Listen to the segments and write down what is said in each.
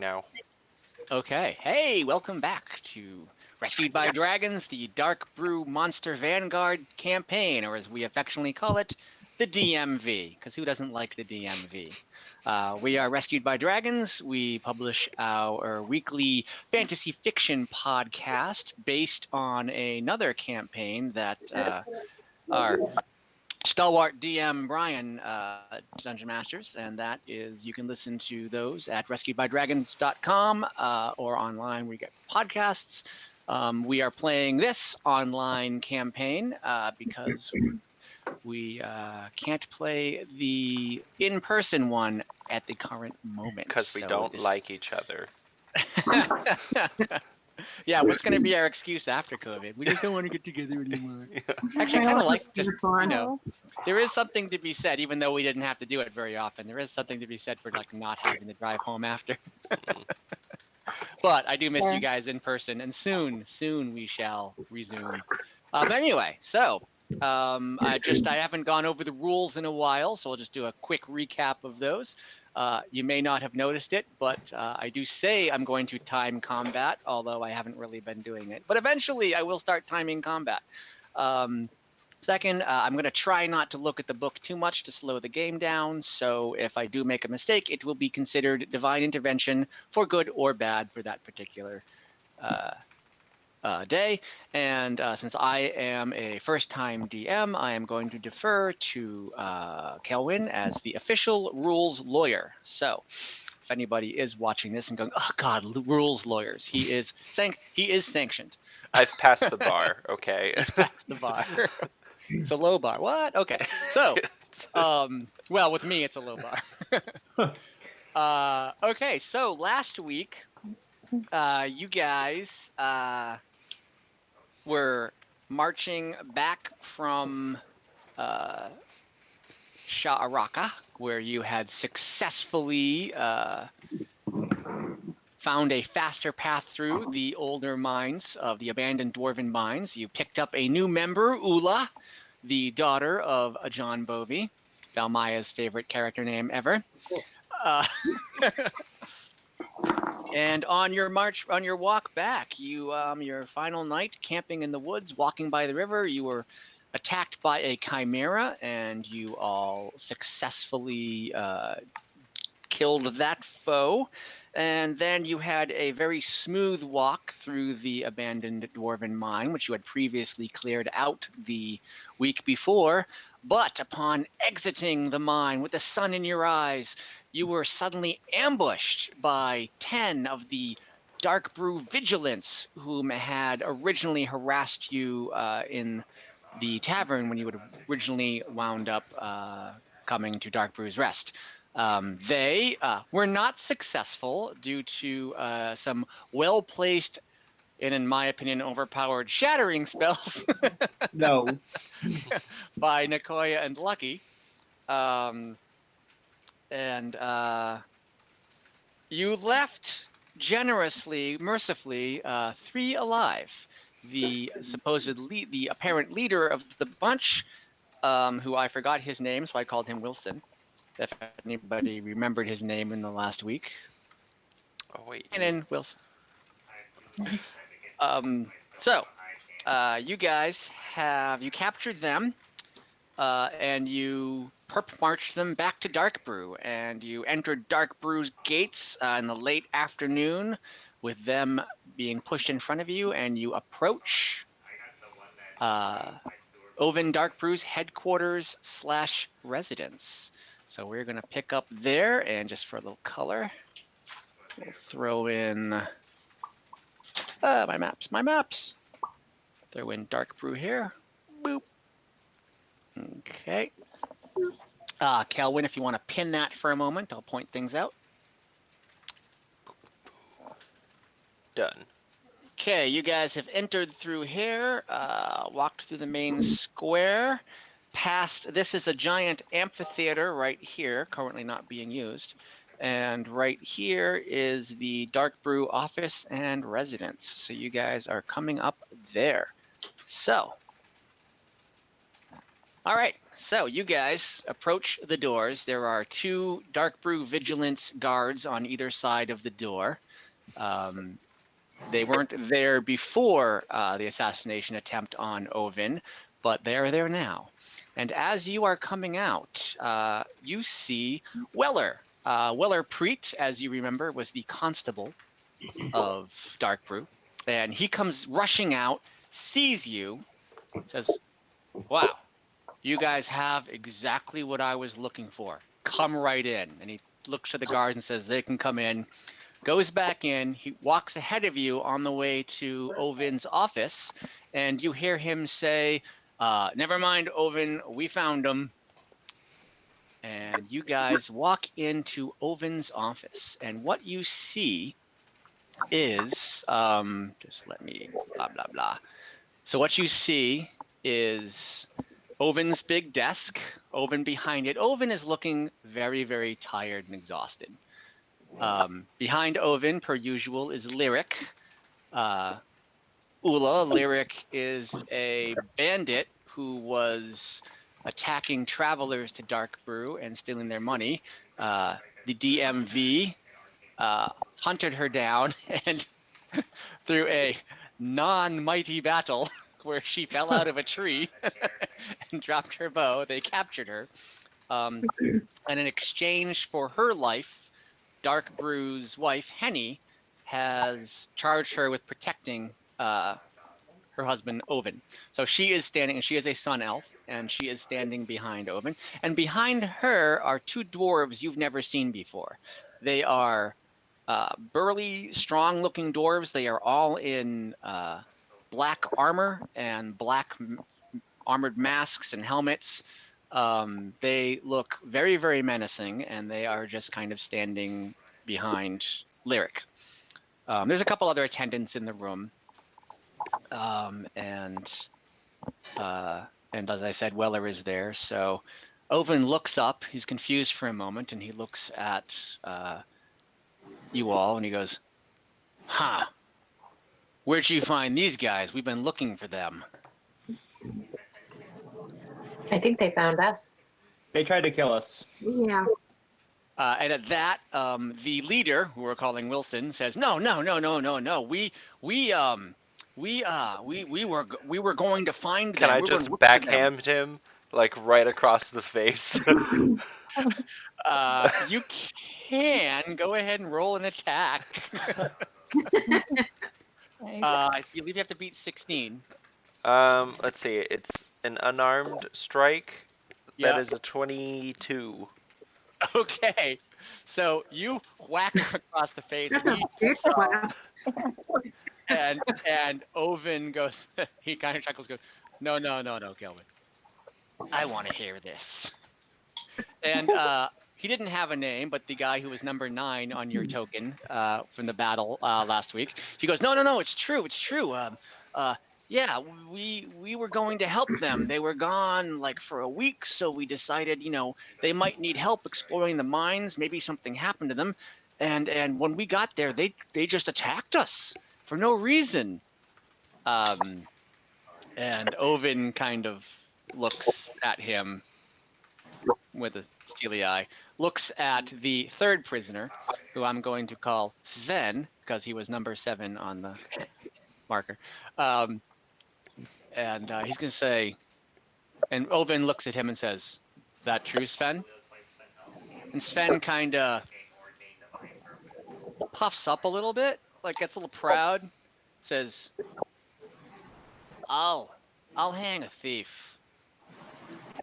now. Okay. Hey, welcome back to Rescued by Dragons, the Darkbrew Monster Vanguard campaign, or as we affectionately call it, the DMV, because who doesn't like the DMV? We are Rescued by Dragons. We publish our weekly fantasy fiction podcast based on another campaign that our stalwart DM Brian Dungeon Masters, and that is you can listen to those at rescuedbydragons.com or online where you get podcasts. We are playing this online campaign because we can't play the in-person one at the current moment. Because we don't like each other. Yeah, what's going to be our excuse after COVID? We just don't want to get together anymore. Actually, I kind of like just, there is something to be said, even though we didn't have to do it very often. There is something to be said for like not having to drive home after. But I do miss you guys in person, and soon we shall resume. Anyway, so I haven't gone over the rules in a while, so I'll just do a quick recap of those. You may not have noticed it, but I do say I'm going to time combat, although I haven't really been doing it. But eventually I will start timing combat. Second, I'm going to try not to look at the book too much to slow the game down, so if I do make a mistake, it will be considered divine intervention for good or bad for that particular day. And since I am a first-time DM, I am going to defer to Kelwin as the official rules lawyer. So if anybody is watching this and going, oh God, rules lawyers, he is sanctioned. I've passed the bar, okay? He's passed the bar. It's a low bar. What? Okay. So, well, with me, it's a low bar. Okay, so last week, you guys were marching back from Sha'Araka, where you had successfully found a faster path through the older mines of the abandoned dwarven mines. You picked up a new member, Ula, the daughter of John Bovey, Valmaya's favorite character name ever. And on your walk back, your final night camping in the woods, walking by the river, you were attacked by a chimera, and you all successfully killed that foe. And then you had a very smooth walk through the abandoned dwarven mine, which you had previously cleared out the week before. But upon exiting the mine with the sun in your eyes, you were suddenly ambushed by 10 of the Darkbrew vigilants, whom had originally harassed you in the tavern when you had originally wound up coming to Darkbrew's Rest. They were not successful due to some well-placed and, in my opinion, overpowered shattering spells. No. By Nicoya and Lucky. And you left generously, mercifully, 3 alive. The the apparent leader of the bunch, who I forgot his name, so I called him Wilson. If anybody remembered his name in the last week. Oh, wait. And then Wilson. You guys you captured them, and you marched them back to Darkbrew, and you entered Darkbrew's gates in the late afternoon with them being pushed in front of you, and you approach Ovin Darkbrew's headquarters / residence. So we're going to pick up there, and just for a little color, we'll throw in my maps. Throw in Darkbrew here. Boop. Okay. Kelwin, if you want to pin that for a moment, I'll point things out. Done. Okay, you guys have entered through here, walked through the main square, this is a giant amphitheater right here, currently not being used. And right here is the Darkbrew office and residence. So you guys are coming up there. So, all right, So you guys approach the doors. There are 2 Darkbrew vigilance guards on either side of the door. They weren't there before the assassination attempt on Ovin, but they are there now. And as you are coming out, you see Weller. Weller Preet, as you remember, was the constable of Darkbrew. And he comes rushing out, sees you, says, "Wow, you guys have exactly what I was looking for. Come right in." And he looks at the guards and says, "They can come in." Goes back in. He walks ahead of you on the way to Ovin's office, and you hear him say, "Never mind, Ovin, we found him." And you guys walk into Ovin's office, and what you see is, just let me, blah, blah, blah. So what you see is Ovin's big desk, Ovin behind it. Ovin is looking very, very tired and exhausted. Behind Ovin, per usual, is Lyric. Lyric is a bandit who was attacking travelers to Darkbrew and stealing their money. The DMV hunted her down, and through a non-mighty battle where she fell out of a tree and dropped her bow, they captured her. And in exchange for her life, Darkbrew's wife, Henny, has charged her with protecting her husband, Ovin. So she is standing, and she is a sun elf, and she is standing behind Ovin. And behind her are 2 dwarves you've never seen before. They are burly, strong-looking dwarves. They are all in black armor and black armored masks and helmets. They look very, very menacing, and they are just kind of standing behind Lyric. There's a couple other attendants in the room, and as I said, Weller is there. So Ovin looks up. He's confused for a moment, and he looks at you all, and he goes, "Huh? Where'd you find these guys? We've been looking for them." I think they found us. They tried to kill us. Yeah. And at that, the leader, who we're calling Wilson, says, "No. We were going to find them. Can I We were just looking for them." backhand him, like, right across the face? You can go ahead and roll an attack. I believe you have to beat 16. Let's see. It's an unarmed strike. Yeah. That is a 22. Okay, so you whack him across the face, That's a big slap. and Ovin goes. He kind of chuckles, goes, "No, Kelvin. I want to hear this." And he didn't have a name, but the guy who was number 9 on your token from the battle last week, he goes, "No, it's true. Yeah, we were going to help them. They were gone like for a week, so we decided, they might need help exploring the mines. Maybe something happened to them, and when we got there, they just attacked us for no reason." And Ovin kind of looks at him with a steely eye, looks at the 3rd prisoner, who I'm going to call Sven, because he was number 7 on the marker. And he's going to say, and Ovin looks at him and says, "That true, Sven?" And Sven kind of puffs up a little bit, like gets a little proud, says, I'll hang a thief.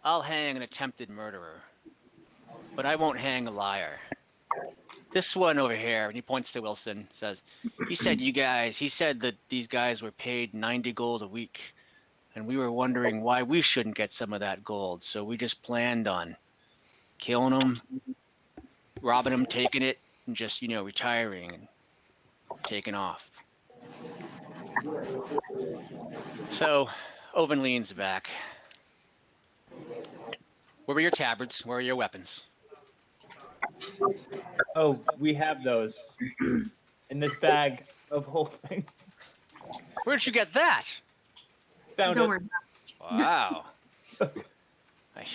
I'll hang an attempted murderer. But I won't hang a liar. This one over here," and he points to Wilson, says, he said that these guys were paid 90 gold a week, and we were wondering why we shouldn't get some of that gold, so we just planned on killing them, robbing them, taking it, and just, retiring and taking off. So Ovin leans back. "Where were your tabards? Where are your weapons?" Oh, we have those in this bag of whole thing. "Where'd you get that?" Found Don't it. worry. Wow. I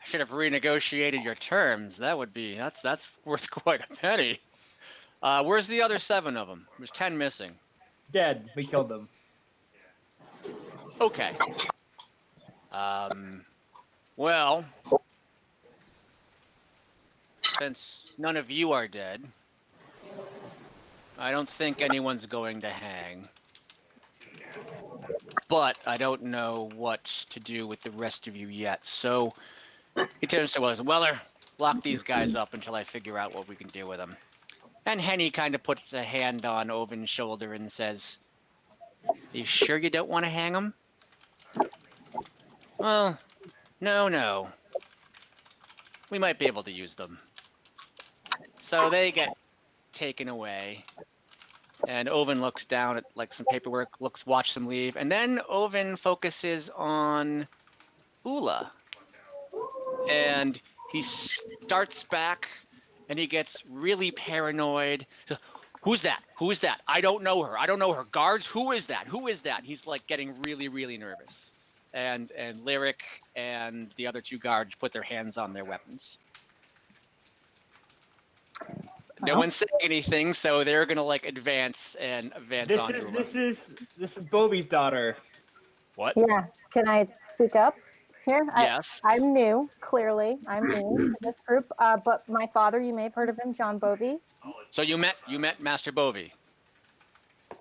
should have renegotiated your terms. That's worth quite a penny. Where's the other 7 of them? There's 10 missing. Dead. We killed them. Okay. Well, since none of you are dead, I don't think anyone's going to hang. But I don't know what to do with the rest of you yet. So he turns to Weller, lock these guys up until I figure out what we can do with them. And Henny kind of puts a hand on Ovin's shoulder and says, "You sure you don't want to hang them?" "Well, no. We might be able to use them." So they get taken away. And Ovin looks down at like some paperwork, watch them leave, and then Ovin focuses on Ula. And he starts back and he gets really paranoid. Who's that? Who is that? I don't know her. Guards, who is that? He's like getting really, really nervous. And Lyric and the other 2 guards put their hands on their weapons. No one's saying anything, so they're gonna like advance on Ula. This is Bobby's daughter. What? Yeah. Can I speak up here? Yes. I'm new, clearly. I'm new to this group. But my father, you may have heard of him, John Bovey. So you met Master Bovey.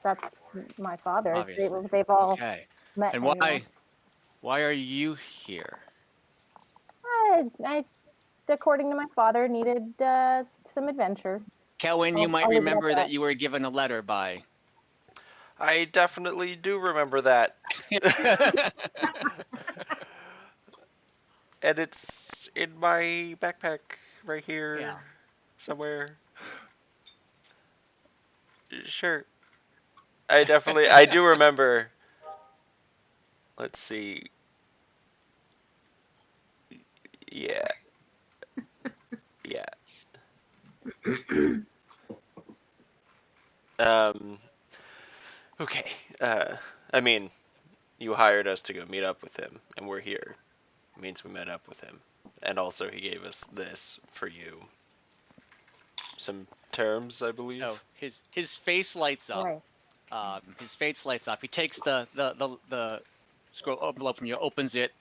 That's my father. Obviously. They've all Okay. met And him. why are you here? I, according to my father, needed some adventure. Kelwin, you might I'll leave it at remember that that. you were given a letter by. I definitely do remember that. And it's in my backpack right here Yeah. somewhere. Sure. I do remember. Let's see. Yeah. Yeah. Okay. I mean, you hired us to go meet up with him, and we're here. It means we met up with him. And also he gave us this for you. Some terms, I believe. So his face lights up. Right. His face lights up. He takes the scroll envelope from you, opens it,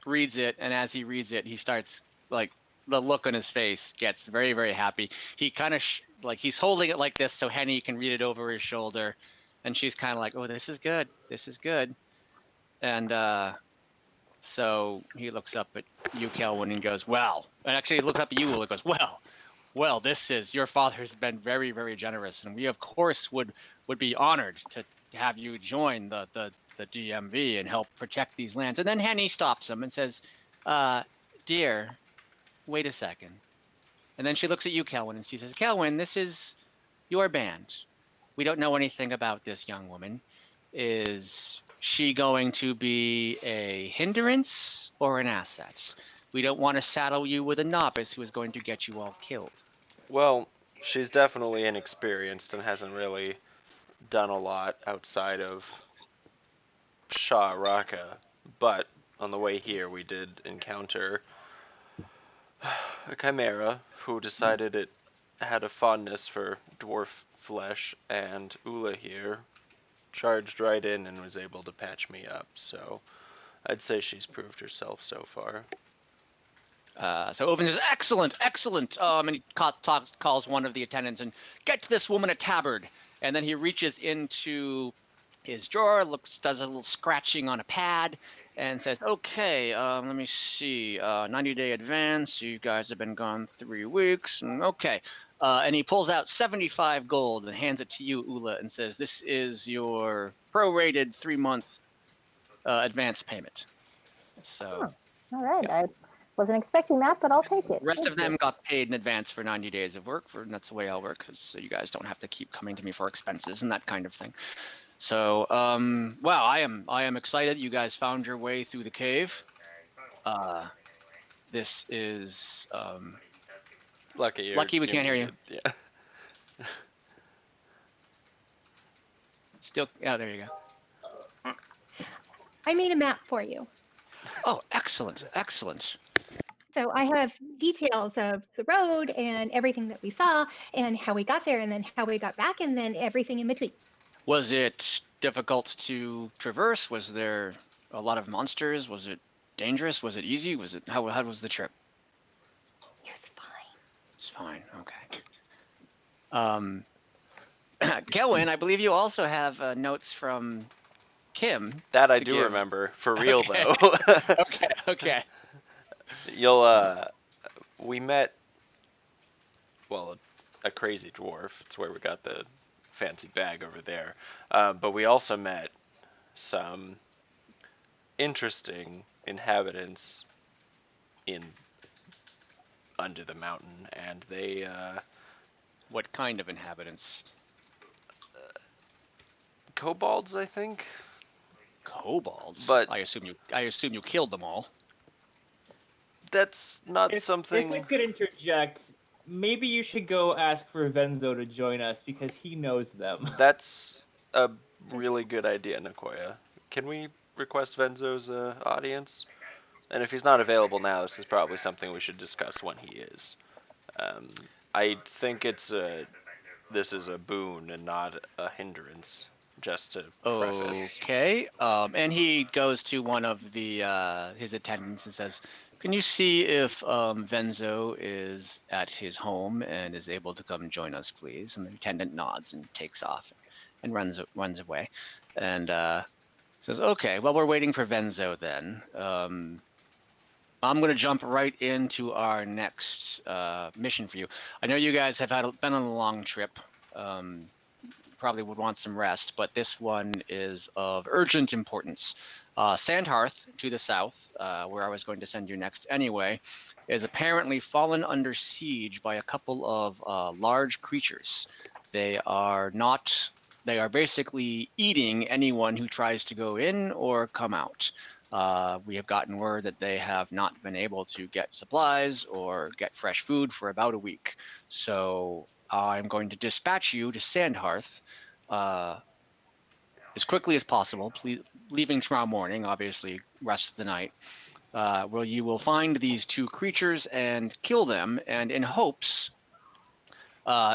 reads it, and as he reads it, he starts like the look on his face gets very, very happy. He kind of like he's holding it like this so Henny can read it over his shoulder, and she's kind of like, "Oh, this is good. This is good." And so he looks up at you, Kelwin, and goes, "Well," and actually he looks up at you and goes, "Well, this is your father's been very, very generous, and we of course would be honored to have you join the DMV and help protect these lands." And then Henny stops him and says, "Dear, wait a second." And then she looks at you, Kelwin, and she says, "Kelwin, this is your band. We don't know anything about this young woman. Is she going to be a hindrance or an asset? We don't want to saddle you with a novice who is going to get you all killed." Well, she's definitely inexperienced and hasn't really done a lot outside of Sha'Araka. But on the way here, we did encounter a chimera who decided it had a fondness for dwarf flesh, and Ula here charged right in and was able to patch me up. So I'd say she's proved herself so far. So Ovin says, "Excellent, excellent." And he calls one of the attendants and get this woman a tabard. And then he reaches into his drawer, does a little scratching on a pad, and says, "Okay, let me see. 90-day advance. You guys have been gone 3 weeks. Okay." And he pulls out 75 gold and hands it to you, Ula, and says, "This is your prorated 3-month advance payment." So. All right. Yeah. I wasn't expecting that, but I'll take it. The rest Thank of them you. got paid in advance for 90 days of work, and that's the way I'll work, so you guys don't have to keep coming to me for expenses and that kind of thing. So, wow, I am excited. You guys found your way through the cave. This is Lucky we can't hear you. Yeah. Still, oh, there you go. I made a map for you. Oh, excellent, excellent. So I have details of the road and everything that we saw and how we got there and then how we got back and then everything in between. Was it difficult to traverse? Was there a lot of monsters? Was it dangerous? Was it easy? Was it how was the trip? It was fine. It's fine. Okay. Kelwin, I believe you also have notes from Kim. That I to do give. remember, for real Okay. though. Okay. We met, well, a crazy dwarf. It's where we got the fancy bag over there. But we also met some interesting inhabitants in under the mountain, and they What kind of inhabitants? kobolds, I think. Kobolds. But I assume you killed them all. that's not If something. I could interject, maybe you should go ask for Venzo to join us because he knows them. That's a really good idea, Nicoya. Can we request Venzo's audience? And if he's not available now, this is probably something we should discuss when he is. I think this is a boon and not a hindrance, just to preface. Okay. And he goes to one of the his attendants and says, "Can you see if Venzo is at his home and is able to come join us, please?" And the attendant nods and takes off and runs away, and says, "Okay. Well, we're waiting for Venzo then. I'm going to jump right into our next mission for you. I know you guys have been on a long trip. Probably would want some rest, but this one is of urgent importance. Sandhearth to the south, where I was going to send you next anyway, is apparently fallen under siege by a couple of large creatures. They are basically eating anyone who tries to go in or come out. We have gotten word that they have not been able to get supplies or get fresh food for about a week. So I'm going to dispatch you to Sandhearth as quickly as possible, leaving tomorrow morning, obviously rest of the night, where you will find these two creatures and kill them, and in hopes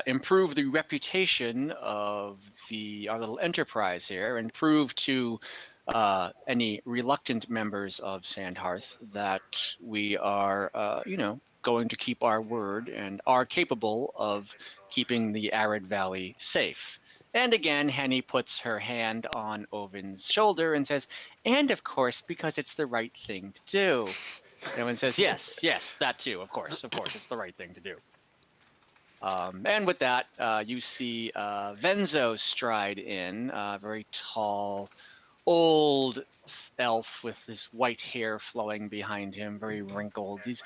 improve the reputation of our little enterprise here and prove to any reluctant members of Sandhearth that we are, going to keep our word and are capable of keeping the Arid Valley safe. And again, Henny puts her hand on Ovin's shoulder and says, "And of course, because it's the right thing to do." And Ovin says, yes, that too, of course, it's the right thing to do. And with that, you see Venzo stride in, a very tall, old elf with this white hair flowing behind him, very wrinkled. He's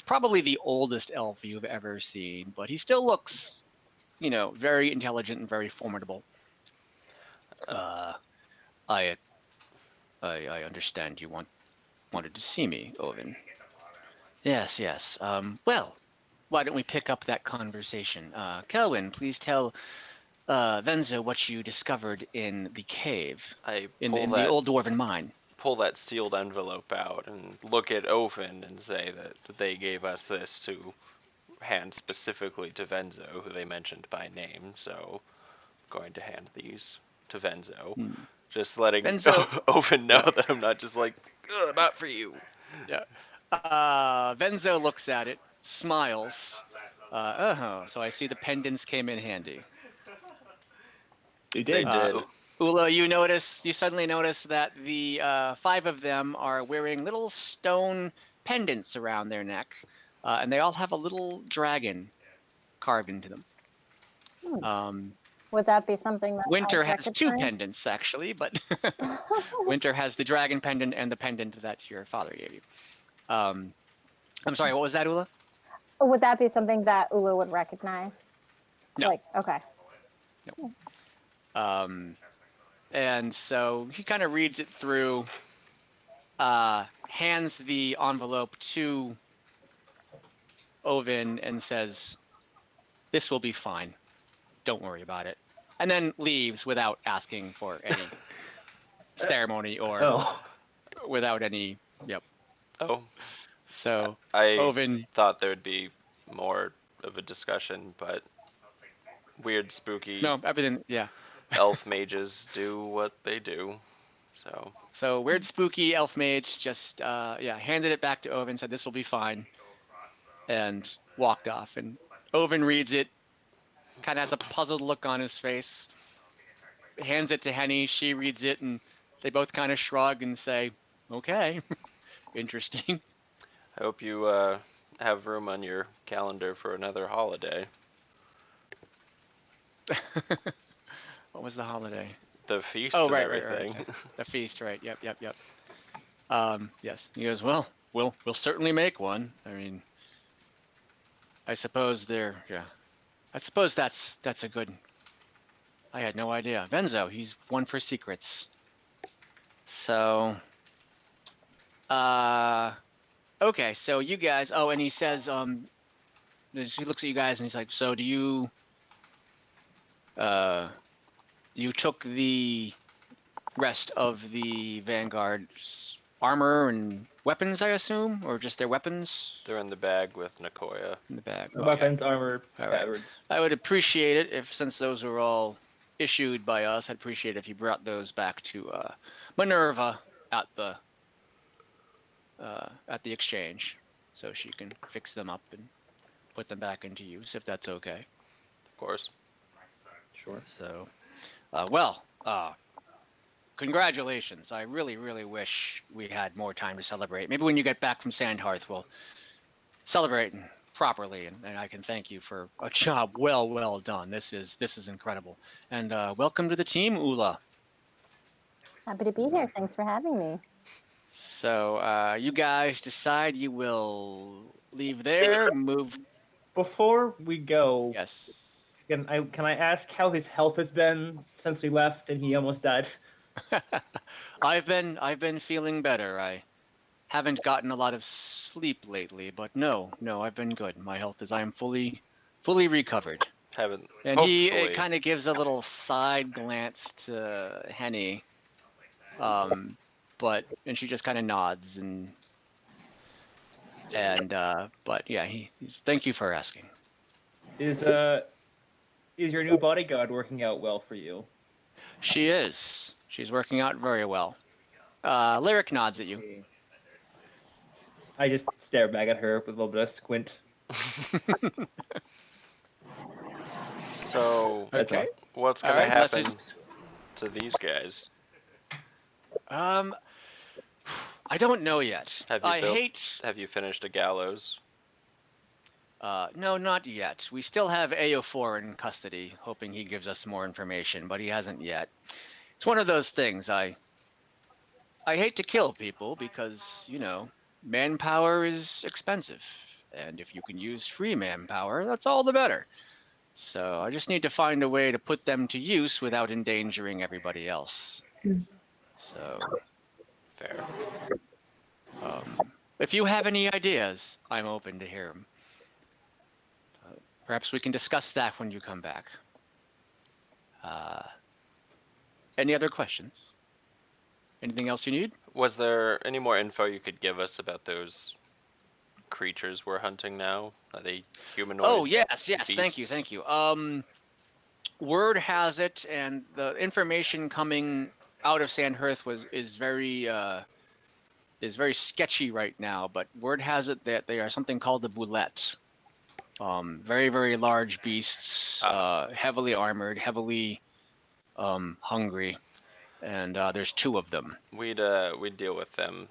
probably the oldest elf you've ever seen, but he still looks, very intelligent and very formidable. I understand you wanted to see me, Ovin. Yes. Well, why don't we pick up that conversation? Kelwin, please tell Venzo what you discovered in the cave, in the old dwarven mine. Pull that sealed envelope out and look at Ovin and say that they gave us this to hand specifically to Venzo, who they mentioned by name. So I'm going to hand these to Venzo. Just letting Ovin know that I'm not just like, not for you. Yeah. Venzo looks at it, smiles. So I see the pendants came in handy. They did. Ula, you suddenly notice that the 5 of them are wearing little stone pendants around their neck, and they all have a little dragon carved into them. Would that be something that Winter I has 2 pendants, actually, but Winter has the dragon pendant and the pendant that your father gave you. I'm sorry, what was that, Ula? Would that be something that Ula would recognize? No. Okay. No. And so he kind of reads it through, hands the envelope to Ovin and says, "This will be fine. Don't worry about it." And then leaves without asking for any ceremony or without any, So, I Ovin, thought there would be more of a discussion, but weird, spooky no, everything, yeah. elf mages do what they do. So weird, spooky elf mage just, handed it back to Ovin, said this will be fine, and walked off. And Ovin reads it, kind of has a puzzled look on his face, hands it to Henny. She reads it, and they both kind of shrug and say, "Okay, interesting." I hope you have room on your calendar for another holiday. What was the holiday? The feast Oh, and right. everything. The feast, right? Yep. Yes. He goes, well, we'll certainly make one. I mean, I suppose I suppose that's a good. I had no idea. Venzo, he's one for secrets. So, okay. So you guys. Oh, and he says, he looks at you guys and he's like, so do you, you took the rest of the Vanguard's armor and weapons, I assume, or just their weapons They're in the bag with Nicoya. in the bag? The Okay. weapons, armor, All right. tabards. I would appreciate it if, since those were all issued by us, I'd appreciate it if you brought those back to Minerva at the exchange, so she can fix them up and put them back into use, if that's okay. Of course. Sure. So, congratulations. I really, really wish we had more time to celebrate. Maybe when you get back from Sandhearth, we'll celebrate properly, and I can thank you for a job well done. This is incredible. And welcome to the team, Ula. Happy to be here. Thanks for having me. So you guys decide you will leave there, move. Before we go, Yes. can I ask how his health has been since we left and he almost died? I've been feeling better. I haven't gotten a lot of sleep lately, but no, I've been good. My health I am fully recovered. Haven't. And Hopefully. he kind of gives a little side glance to Henny, and she just kind of nods but yeah, he's thank you for asking. Is your new bodyguard working out well for you? She is. She's working out very well. Lyric nods at you. I just stare back at her with a little bit of squint. So, That's Okay. what's gonna Alright, happen let's to these guys? I don't know yet. Have you finished a gallows? No, not yet. We still have AO4 in custody, hoping he gives us more information, but he hasn't yet. It's one of those things. I hate to kill people because, manpower is expensive. And if you can use free manpower, that's all the better. So I just need to find a way to put them to use without endangering everybody else. So, Fair. if you have any ideas, I'm open to hear them. Perhaps we can discuss that when you come back. Any other questions? Anything else you need? Was there any more info you could give us about those creatures we're hunting now? Are they humanoid? Oh, yes, beasts? thank you. Word has it, and the information coming out of Sandhearth is very sketchy right now, but word has it that they are something called the Boulette. Very, very large beasts, heavily armored, heavily hungry, and there's 2 of them. We'd deal with them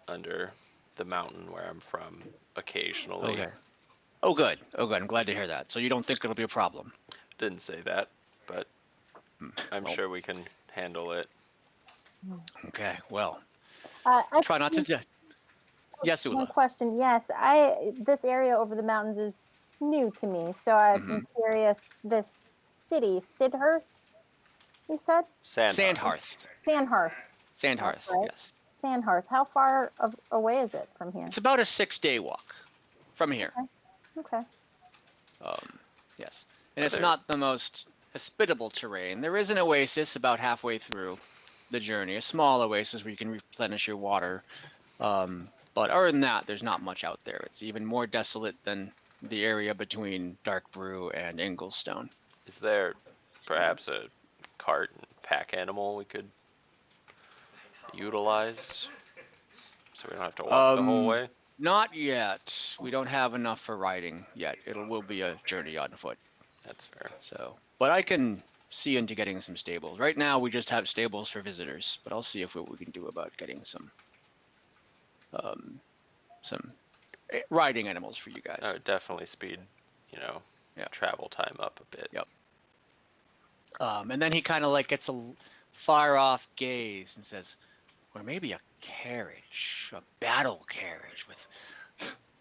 under the mountain where I'm from occasionally. Okay. Oh, good. I'm glad to hear that. So you don't think it'll be a problem? Didn't say that, but I'm sure we can handle it. Okay. Well, I try not to. Yes, One Ula. question. Yes, this area over the mountains is new to me, so I'm curious. This city, Sidhearth, you said? Sandhearth. Sandhearth. Sandhearth. Right. Yes. Sandhearth. How far away is it from here? It's about a 6-day walk from here. Okay. Yes, and it's not the most hospitable terrain. There is an oasis about halfway through the journey, a small oasis where you can replenish your water. But other than that, there's not much out there. It's even more desolate than the area between Darkbrew and Inglestone. Is there perhaps a cart and pack animal we could utilize so we don't have to walk the whole way? Not yet. We don't have enough for riding yet. Will be a journey on foot. That's fair. So, but I can see into getting some stables. Right now, we just have stables for visitors, but I'll see what we can do about getting some riding animals for you guys. Oh, definitely speed, travel time up a bit. Yep. And then he kind of like gets a far off gaze and says, or maybe a carriage, a battle carriage with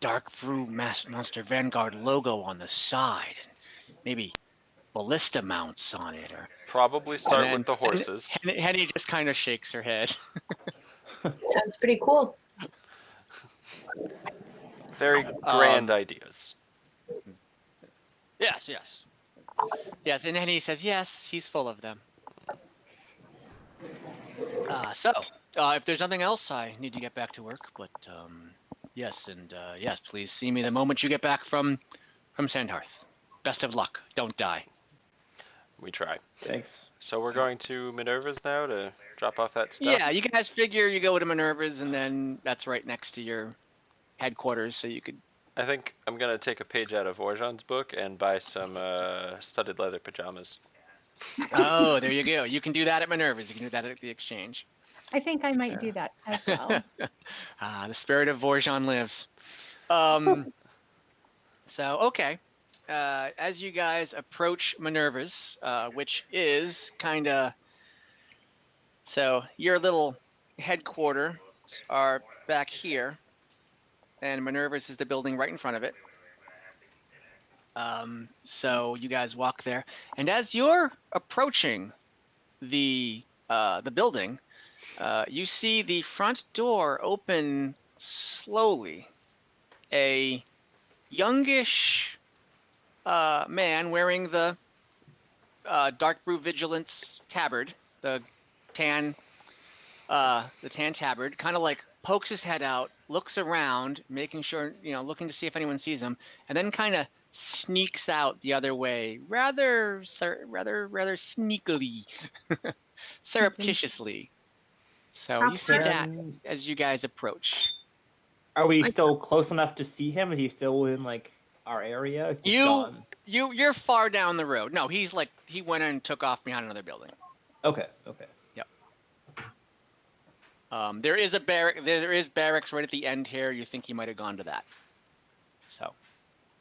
Darkbrew Monster Vanguard logo on the side, and maybe ballista mounts on it. Or probably start with the horses. Henny just kind of shakes her head. Sounds pretty cool. Very grand ideas. Yes. Yes, and then he says, yes, he's full of them. If there's nothing else, I need to get back to work, but yes, please see me the moment you get back from Sandhearth. Best of luck. Don't die. We try. Thanks. So we're going to Minerva's now to drop off that stuff? Yeah, you guys figure you go to Minerva's, and then that's right next to your headquarters, so you could... I think I'm going to take a page out of Orjan's book and buy some studded leather pajamas. Oh, there you go. You can do that at Minerva's. You can do that at the exchange. I think I might do that as well. The spirit of Vorjan lives. Okay. As you guys approach Minerva's, which is kind of... So, your little headquarters are back here, and Minerva's is the building right in front of it. So you guys walk there, and as you're approaching the building, you see the front door open slowly. A youngish man wearing the Darkbrew Vigilance tabard, the tan tabard, kind of like pokes his head out, looks around, making sure, looking to see if anyone sees him, and then kind of sneaks out the other way, rather sneakily, surreptitiously. So you see that as you guys approach. Are we still close enough to see him? Is he still within our area? You're far down the road. No, he went and took off behind another building. Okay. Yep. There is barracks right at the end here. You think he might have gone to that. So.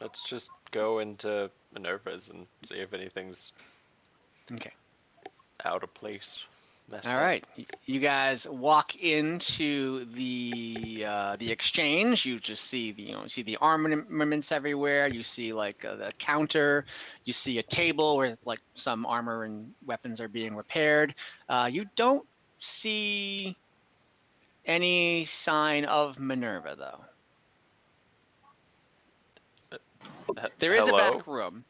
Let's just go into Minerva's and see if anything's out of place. All right, you guys walk into the exchange. You just see the armaments everywhere. You see the counter. You see a table where some armor and weapons are being repaired. You don't see any sign of Minerva though. There is Hello? a back room.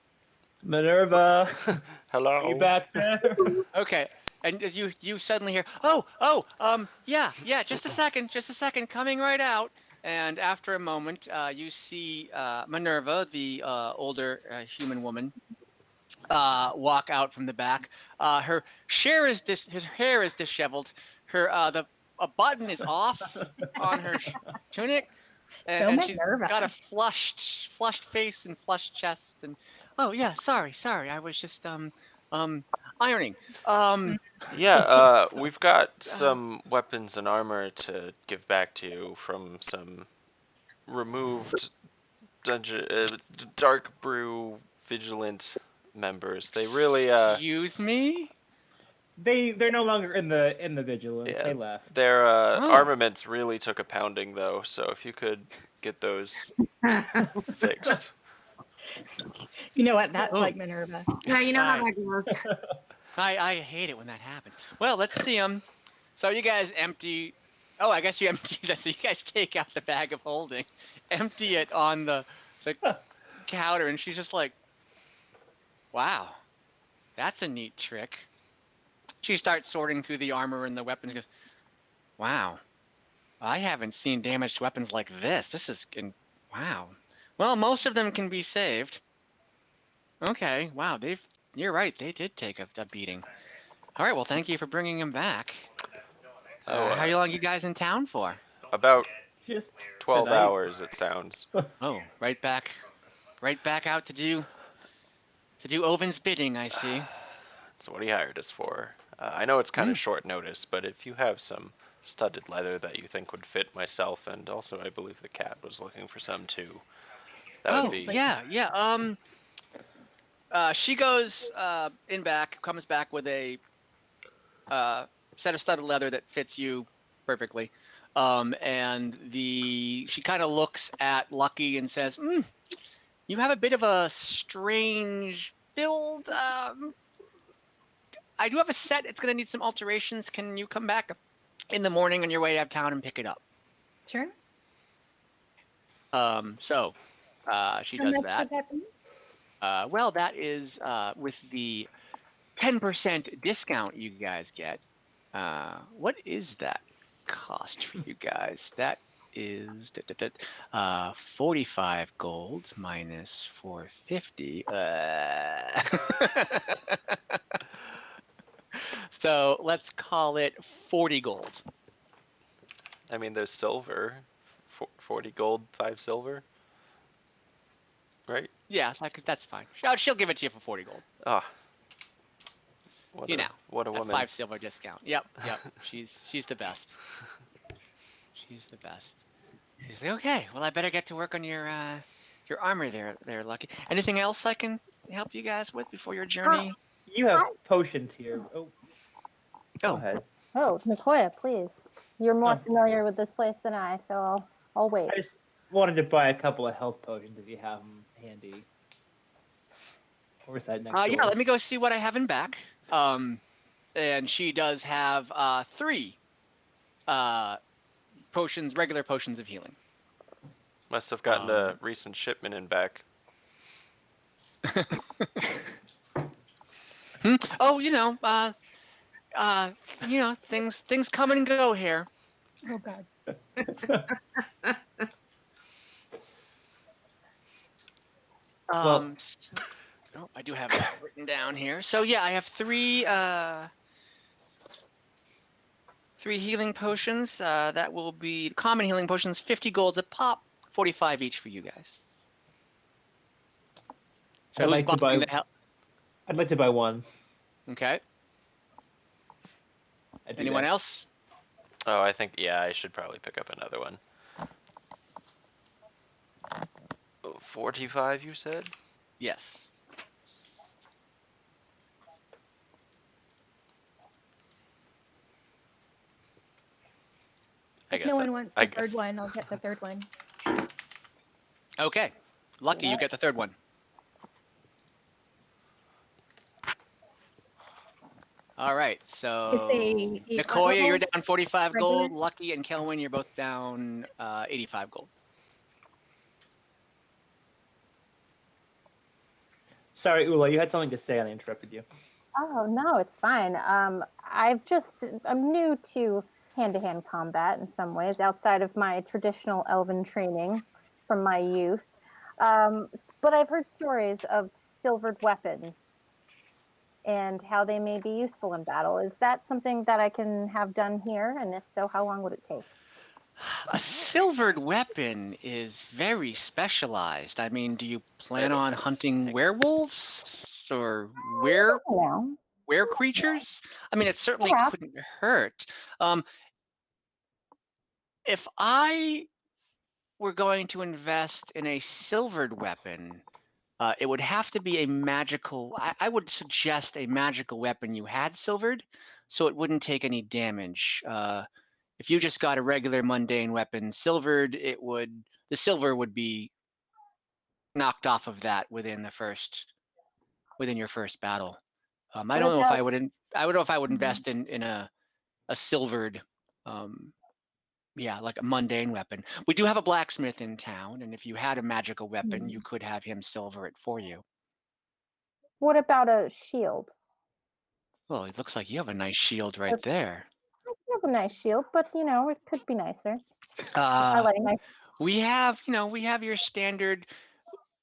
Minerva. Hello. Are you back there? Okay. And you suddenly hear, yeah, just a second, coming right out. And after a moment, you see Minerva, the older human woman, walk out from the back. Her hair is disheveled. A button is off on her tunic, and she's got a flushed face and flushed chest. And oh yeah, sorry, I was just ironing. We've got some weapons and armor to give back to you from some removed Darkbrew Vigilant members. They really Excuse me? They're no longer in the vigilance. Yeah, they left. Their armaments really took a pounding though, so if you could get those fixed. You know what? That's like Minerva. Yeah, you know how that goes. I hate it when that happens. Well, let's see them. So you guys empty. Oh, I guess you empty that. So you guys take out the bag of holding, empty it on the counter, and she's just like, "Wow, that's a neat trick." She starts sorting through the armor and the weapons. And goes, "Wow, I haven't seen damaged weapons like this. This is wow. Well, most of them can be saved. Okay, wow, you're right, they did take a beating. All right, well, thank you for bringing him back. How long you guys in town for? About Just 12 tonight. hours, it sounds. Oh, right back out to do Ovin's bidding, I see. That's what he hired us for. I know it's kind of short notice, but if you have some studded leather that you think would fit myself, and also I believe the cat was looking for some too, that would be... Yeah. She goes comes back with a set of studded leather that fits you perfectly. And she kind of looks at Lucky and says, you have a bit of a strange build. I do have a set. It's going to need some alterations. Can you come back in the morning on your way out of town and pick it up? Sure. She does that. Well, that is with the 10% discount you guys get. What is that cost for you guys? That is 45 gold minus 450. So let's call it 40 gold. I mean, there's silver. 40 gold, 5 silver. Right? Yeah, that's fine. She'll give it to you for 40 gold. Ah. What a woman. 5 silver discount. Yep. She's the best. She's the best. He's like, okay, well, I better get to work on your armor there, Lucky. Anything else I can help you guys with before your journey? You have potions here. Oh. Go ahead. Oh, Nicoya, please. You're more familiar with this place than I, so I'll wait. I just wanted to buy a couple of health potions if you have them handy. Or is that next door? Yeah, let me go see what I have in back. And she does have 3 potions, regular potions of healing. Must have gotten a recent shipment in back. Oh, things come and go here. Oh God. I do have that written down here. So yeah, I have 3 healing potions. That will be common healing potions, 50 gold a pop, 45 each for you guys. So I'd like to buy one. Okay. Anyone else? Oh, I think, I should probably pick up another one. 45, you said? Yes. If no one wants the third one, I'll get the third one. Okay. Lucky, you get the third one. All right, so Nicoya, you're down 45 gold. Lucky and Kelwin, you're both down 85 gold. Sorry, Ula, you had something to say and I interrupted you. Oh, no, it's fine. I'm new to hand-to-hand combat in some ways, outside of my traditional elven training from my youth. But I've heard stories of silvered weapons and how they may be useful in battle. Is that something that I can have done here? And if so, how long would it take? A silvered weapon is very specialized. I mean, do you plan on hunting werewolves or were creatures? I mean, it certainly couldn't hurt. If I were going to invest in a silvered weapon, it would have to be a magical. I would suggest a magical weapon you had silvered, so it wouldn't take any damage. If you just got a regular mundane weapon silvered, the silver would be knocked off of that within your first battle. I don't know if I would. I don't know if I would invest in a silvered, like a mundane weapon. We do have a blacksmith in town, and if you had a magical weapon, you could have him silver it for you. What about a shield? Well, it looks like you have a nice shield right there. You have a nice shield, but it could be nicer. I like my. We have your standard.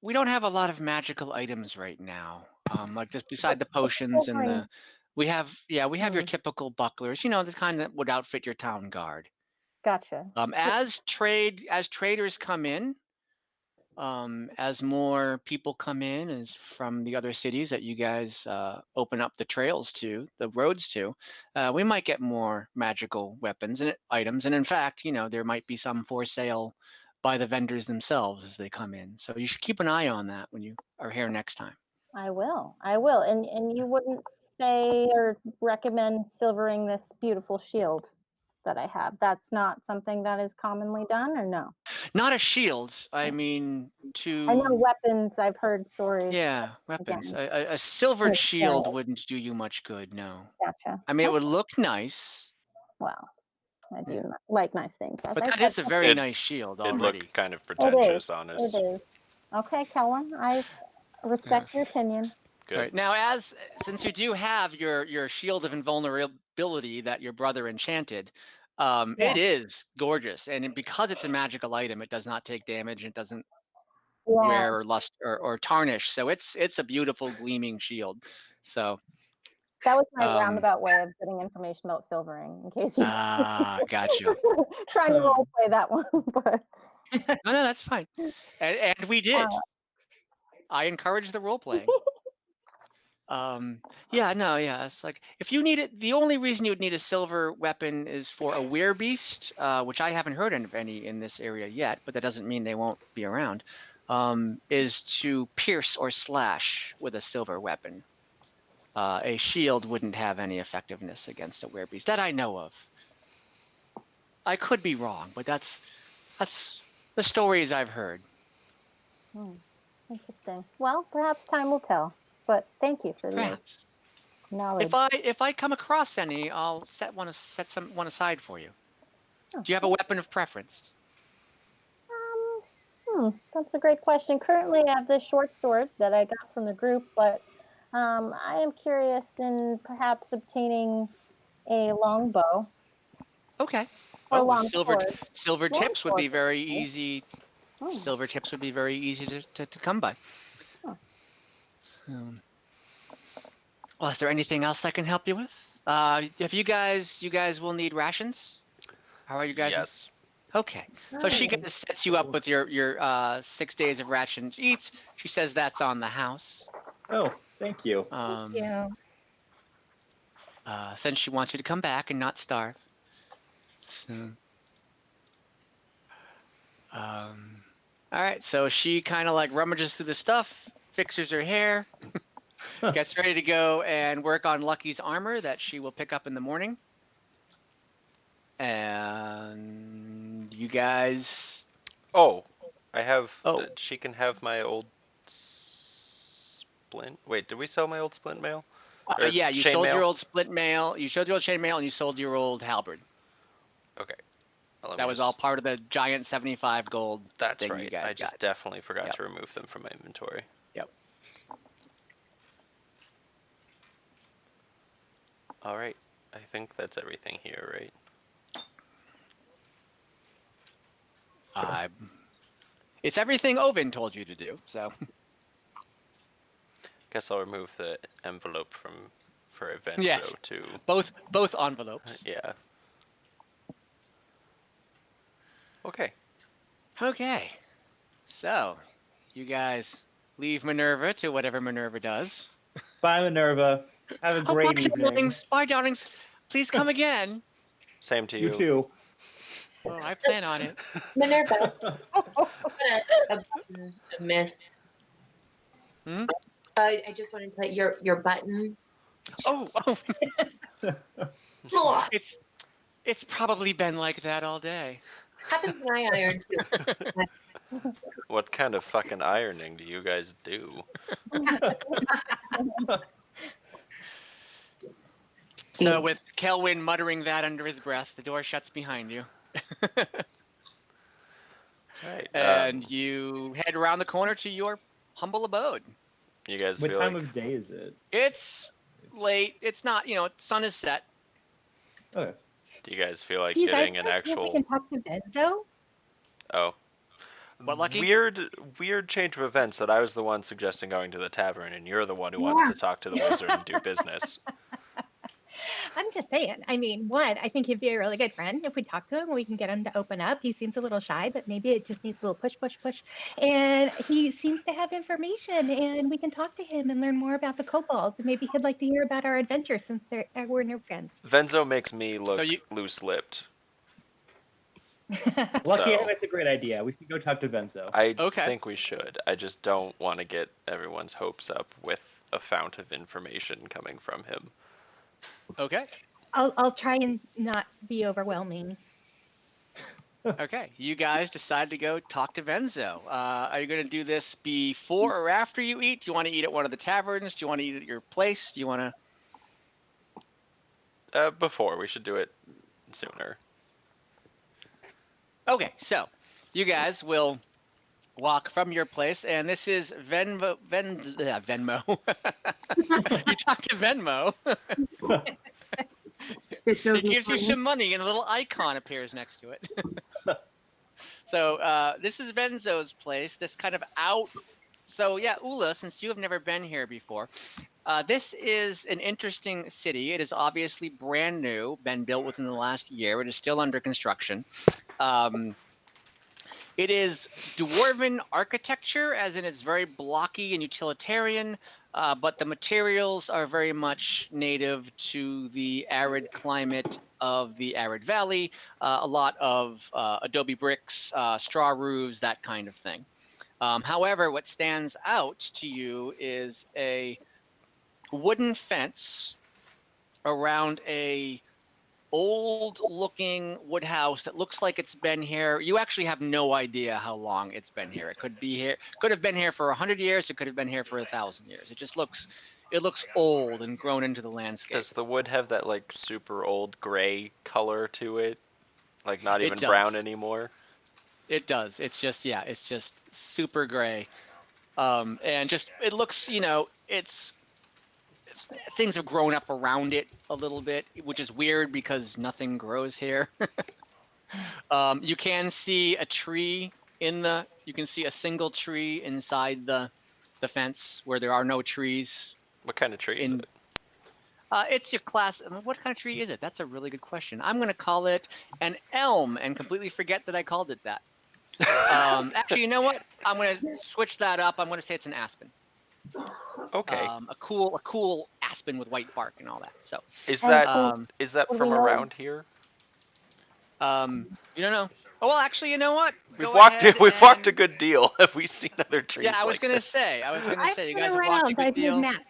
We don't have a lot of magical items right now. Like just beside the potions and the, we have your typical bucklers. The kind that would outfit your town guard. Gotcha. As traders come in, as more people come in, as from the other cities that you guys open up the roads to, we might get more magical weapons and items. And in fact, there might be some for sale by the vendors themselves as they come in. So you should keep an eye on that when you are here next time. I will. And you wouldn't say or recommend silvering this beautiful shield that I have. That's not something that is commonly done, or no? Not a shield. I mean, I know weapons. I've heard stories. Yeah, weapons. Again. A silvered It's shield good. wouldn't do you much good. No. Gotcha. I mean, it would look nice. Well, I do like nice things. as But I that said. is a very nice shield It already. looked kind of pretentious, honest. It is. Okay, Kellen, I respect your opinion. Good. Right. Now, since you do have your shield of invulnerability that your brother enchanted, it is gorgeous, and because it's a magical item, it does not take damage. It doesn't wear or lust or tarnish. So it's a beautiful gleaming shield. So that was my roundabout way of getting information about silvering, in case you. Got you. Trying to role play that one, but. No, that's fine. And we did. I encourage the role playing. It's like if you need it, the only reason you would need a silver weapon is for a werebeast, which I haven't heard of any in this area yet, but that doesn't mean they won't be around. Is to pierce or slash with a silver weapon. A shield wouldn't have any effectiveness against a werebeast that I know of. I could be wrong, but that's the stories I've heard. Interesting. Well, perhaps time will tell. But thank you for the knowledge. If I come across any, I'll set one aside for you. Do you have a weapon of preference? That's a great question. Currently, I have this short sword that I got from the group, but I am curious in perhaps obtaining a long bow. Okay. Silver tips would be very easy. Silver tips would be very easy to come by. Well, is there anything else I can help you with? If you guys will need rations. How are you guys? Yes. Okay. So she sets you up with your 6 days of rations each. She says that's on the house. Oh, thank you. Thank you. Since she wants you to come back and not starve. So, all right. So she kind of like rummages through the stuff, fixes her hair. Gets ready to go and work on Lucky's armor that she will pick up in the morning. And you guys... Oh, I have... she can have my old splint... Wait, did we sell my old splint mail? Yeah, you sold your old splint mail. You sold your old chain mail and you sold your old halberd. Okay. Well, that was all part of the giant 75 gold That's thing right. You guys I just definitely forgot to remove them from my inventory. Yep. All right. I think that's everything here, right? It's everything Ovin told you to do, so. Guess I'll remove the envelope for Evento too. Both envelopes. Yeah. Okay. Okay. So, you guys leave Minerva to whatever Minerva does. Bye, Minerva. Have a great evening. Bye, darlings. Please come again. Same to you. You too. Oh, I plan on it. Minerva, a miss. I just wanted to play your button. Oh. It's probably been like that all day. Happens when I iron too. What kind of fucking ironing do you guys do? So with Kelwyn muttering that under his breath, the door shuts behind you. Right. And you head around the corner to your humble abode. You guys What feel time like... of day is it? It's late. It's not, sun is set. Okay. Do you guys feel like Do you guys getting an want to see if we actual? can talk to Benzo? Oh, What, Lucky? weird change of events that I was the one suggesting going to the tavern, and you're the one who wants Yeah. to talk to the wizard and do business. I'm just saying. I mean, one, I think he'd be a really good friend if we talk to him. We can get him to open up. He seems a little shy, but maybe it just needs a little push, push, push. And he seems to have information, and we can talk to him and learn more about the kobolds. And maybe he'd like to hear about our adventures since we're new friends. Venzo makes me look So you- loose-lipped. Lucky, So- I think that's a great idea. We should go talk to Venzo. I Okay. think we should. I just don't want to get everyone's hopes up with a fount of information coming from him. Okay. I'll try and not be overwhelming. Okay. You guys decide to go talk to Venzo. Are you going to do this before or after you eat? Do you want to eat at one of the taverns? Do you want to eat at your place? Do you want to? Before, we should do it sooner. Okay. So you guys will walk from your place, and this is Venmo. You talk to Venmo. He gives you some money, and a little icon appears next to it. So this is Venzo's place. This kind of out. So yeah, Ula, since you have never been here before, this is an interesting city. It is obviously brand new, been built within the last year. It is still under construction. It is dwarven architecture, as in it's very blocky and utilitarian, but the materials are very much native to the arid climate of the arid valley. A lot of adobe bricks, straw roofs, that kind of thing. However, what stands out to you is a wooden fence around a old-looking wood house that looks like it's been here. You actually have no idea how long it's been here. It could be here, could have been here for 100 years. It could have been here for 1,000 years. It just looks, it looks old and grown into the landscape. Does the wood have that like super old gray color to it? Like not It even does. brown anymore? It does. It's just, yeah, it's just super gray. And just, it looks, you know, it's, things have grown up around it a little bit, which is weird because nothing grows here. You can see a tree you can see a single tree inside the fence where there are no trees. What kind of tree is it? It's your class. What kind of tree is it? That's a really good question. I'm going to call it an elm and completely forget that I called it that. Actually, you know what? I'm going to switch that up. I'm going to say it's an aspen. Okay. A cool aspen with white bark and all that. So Is that we from know- around here? you don't know. Oh well, actually, you know what? We've Go walked ahead we've walked a and- good deal. Have we seen other trees? Yeah, I was like gonna this? say. You I've guys been have walked a around. good I've deal. made maps.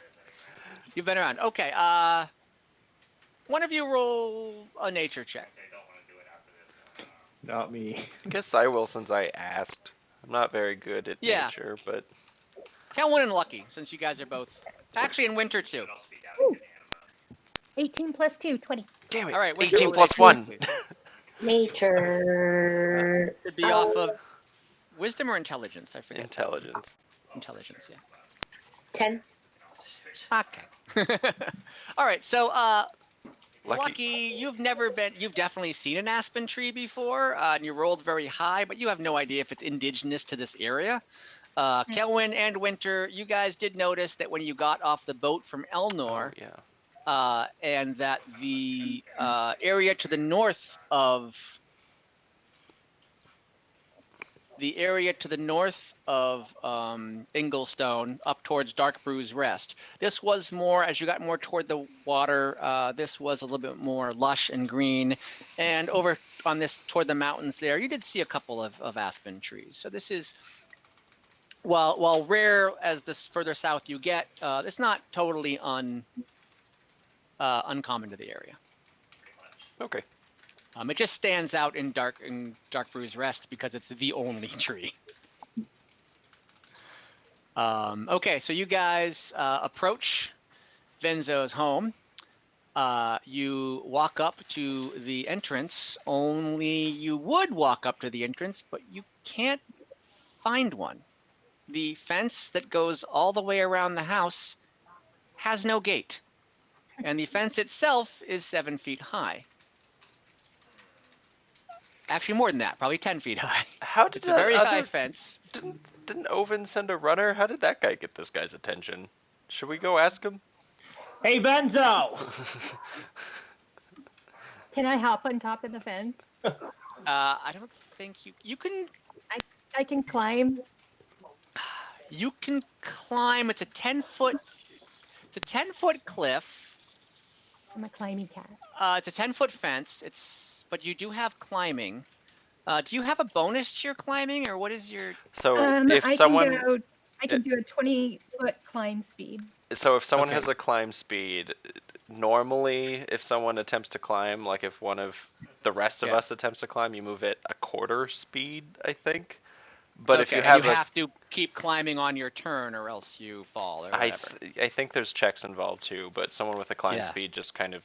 You've been around. Okay. One of you roll a nature check. Not me. I guess I will since I asked. I'm not very good at Yeah. nature, but Kelwin and Lucky, since you guys are both actually in winter too. 18 plus 2, 20. damn it. All right, Winter, 18 roll plus nature 1. check, please. Nature. It'd be off of wisdom or intelligence. I forget. Intelligence. Intelligence, yeah. 10. Okay. All right, so Lucky. Lucky, you've definitely seen an aspen tree before, and you rolled very high, but you have no idea if it's indigenous to this area. Kelwin and Winter, you guys did notice that when you got off the boat from Elnor, Oh, yeah. and that the area to the north of Inglestone, up towards Darkbrew's Rest. This was more, as you got more toward the water, this was a little bit more lush and green. And over on this, toward the mountains there, you did see a couple of aspen trees. So this is, while rare as this further south you get, it's not totally uncommon to the area. Okay. It just stands out in Darkbrew's Rest because it's the only tree. Okay, so you guys approach Venzo's home. You walk up to the entrance. Only you would walk up to the entrance, but you can't find one. The fence that goes all the way around the house has no gate, and the fence itself is 7 feet high. Actually, more than that. Probably 10 feet high. How did It's a very high fence. Didn't Ovin send a runner? How did that guy get this guy's attention? Should we go ask him? Hey, Venzo! Can I hop on top of the fence? I don't think you can. I can climb. You can climb. It's a 10-foot. It's a 10-foot cliff. I'm a climbing cat. It's a 10-foot fence. But you do have climbing. Do you have a bonus to your climbing, or what is your? So if someone I can do a 20-foot climb speed. So if someone Okay. has a climb speed, normally if someone attempts to climb, like if one of the rest of Yeah. us attempts to climb, you move at a quarter speed, I think. But if Okay, you and have have to keep climbing on your turn, or else you fall, or I whatever. I think there's checks involved too, but someone with a climb Yeah. speed just kind of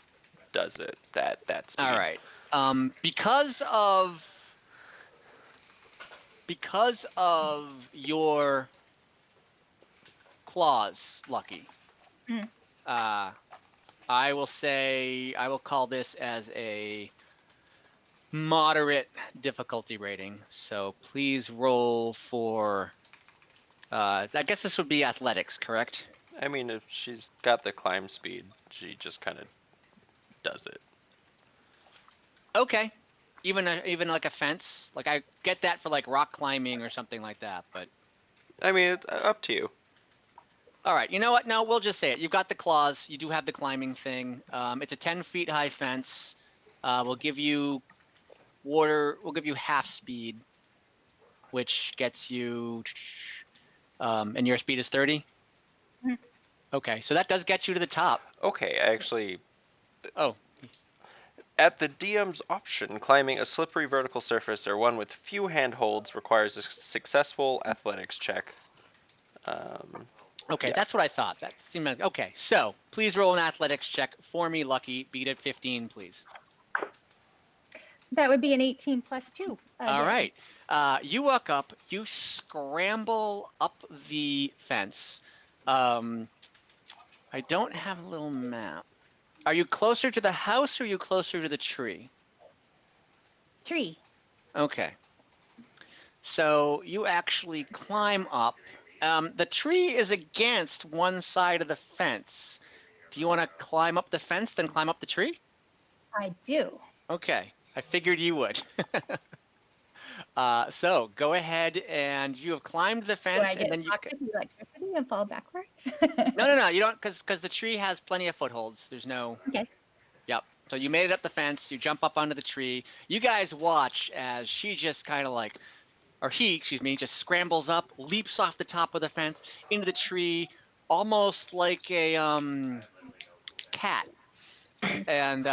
does it at that speed. All right. Because of your claws, Lucky. Mm. I will call this as a moderate difficulty rating. So please roll for. I guess this would be athletics, correct? I mean, if she's got the climb speed, she just kind of does it. Okay. Even like a fence, like I get that for like rock climbing or something like that, but. I mean, it's up to you. All right, you know what? No, we'll just say it. You've got the claws. You do have the climbing thing. It's a 10 feet high fence. We'll give you water. We'll give you half speed, which gets you. And your speed is 30. Mhm. Okay, so that does get you to the top. Okay, actually, Oh, at the DM's option, climbing a slippery vertical surface or one with few handholds requires a successful athletics check. okay, Yeah. that's what I thought. That seemed like okay. So please roll an athletics check for me, Lucky. Beat it 15, please. That would be an 18 plus 2. All right. You walk up. You scramble up the fence. I don't have a little map. Are you closer to the house or are you closer to the tree? Tree. Okay. So you actually climb up. The tree is against one side of the fence. Do you want to climb up the fence, then climb up the tree? I do. Okay. I figured you would. So go ahead and you have climbed the Do fence, I and get then you. shocked with the electricity and fall backwards? No. You don't, because the tree has plenty of footholds. There's no. Okay. Yep. So you made it up the fence. You jump up onto the tree. You guys watch as she just kind of like, or he, excuse me, just scrambles up, leaps off the top of the fence into the tree, almost like a cat. And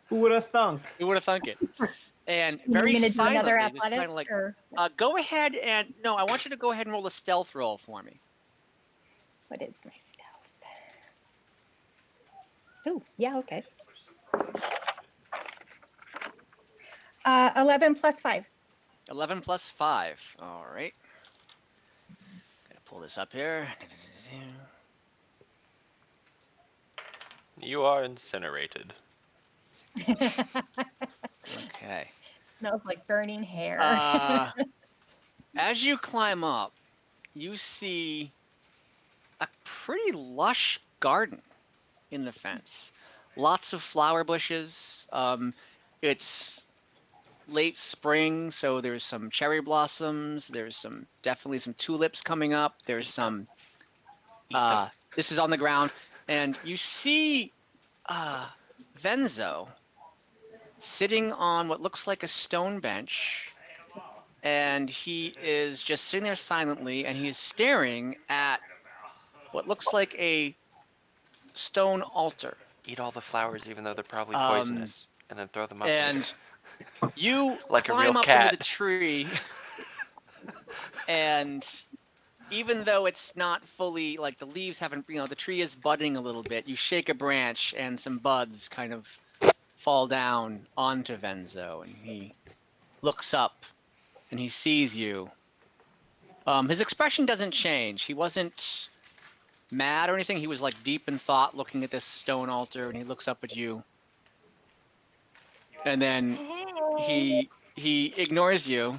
Who would have thunk? who would have thunk it? And You're very gonna do another silently, just kind athletics of like, or go ahead and no, I want you to go ahead and roll a stealth roll for me. what is my stealth? Ooh, yeah, okay. 11 plus 5. 11 plus 5. All right. Gotta pull this up here. You are incinerated. Okay. Smells like burning hair. As you climb up, you see a pretty lush garden in the fence. Lots of flower bushes. It's late spring, so there's some cherry blossoms. There's definitely some tulips coming up. There's some. This is on the ground, and you see Venzo sitting on what looks like a stone bench, and he is just sitting there silently, and he's staring at what looks like a stone altar. Eat all the flowers, even though they're probably Um, poisonous, and then throw them up. And you Like a climb real up cat. into the tree, and even though it's not fully, like the leaves haven't, the tree is budding a little bit, you shake a branch and some buds kind of fall down onto Venzo, and he looks up and he sees you. His expression doesn't change. He wasn't mad or anything. He was like deep in thought looking at this stone altar, and he looks up at you. And then he ignores you.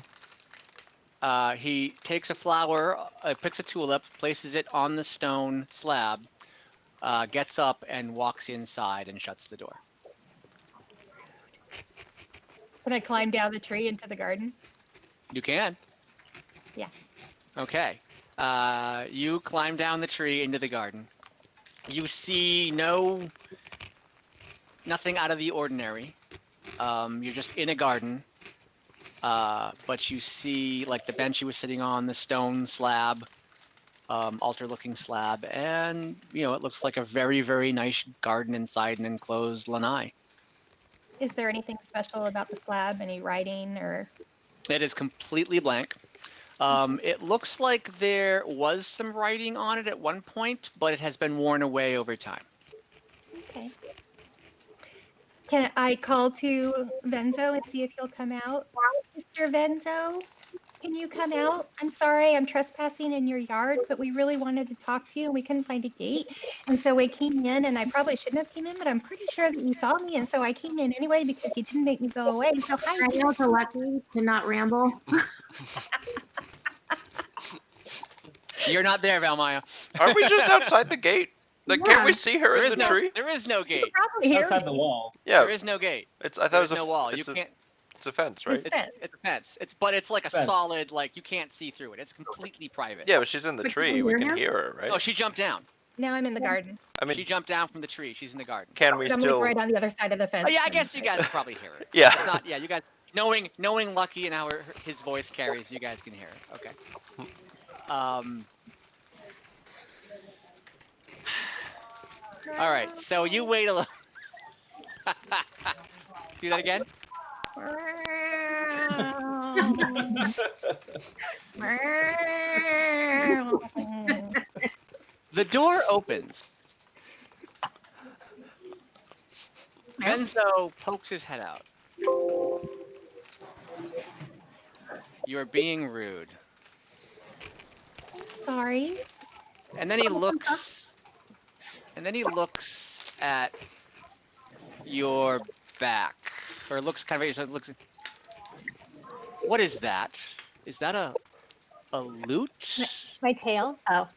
He takes a flower, picks a tulip, places it on the stone slab, gets up and walks inside and shuts the door. Can I climb down the tree into the garden? You can. Yeah. Okay. You climb down the tree into the garden. You see nothing out of the ordinary. You're just in a garden. But you see like the bench you were sitting on, the stone slab, altar-looking slab, and it looks like a very, very nice garden inside an enclosed lanai. Is there anything special about the slab? Any writing or? It is completely blank. It looks like there was some writing on it at one point, but it has been worn away over time. Okay. Can I call to Venzo and see if he'll come out? Mr. Venzo, can you come out? I'm sorry, I'm trespassing in your yard, but we really wanted to talk to you and we couldn't find a gate. And so we came in, and I probably shouldn't have came in, but I'm pretty sure that you saw me, and so I came in anyway because you didn't make me go away. So hi. I know to lucky to not ramble. You're not there, Valmaya. Are we just outside the gate? Like, can't we Yeah. see her in the tree? There is no gate. Probably hear Outside me. the wall. Yeah, There is no gate. I thought it There was is no wall. It's You can't. a fence, right? It's a fence. But it's like a Fence. solid, like you can't see through it. It's completely private. Yeah, but she's in the But can tree. we We hear can him? hear her, right? Oh, she jumped down. Now I'm in the garden. I mean, She jumped down from the tree. She's in the garden. can we But I'm still? like right on the other side of the fence. Oh yeah, I guess you guys probably hear it. Yeah. It's not. Yeah, you guys knowing Lucky and how his voice carries, you guys can hear it. Okay. All right. So you wait a little. Do that again. The door opens. Benzo pokes his head out. You're being rude. Sorry. And then he looks. And then he looks at your back, or looks kind of at yourself. Looks. What is that? Is that a lute? My tail. Oh,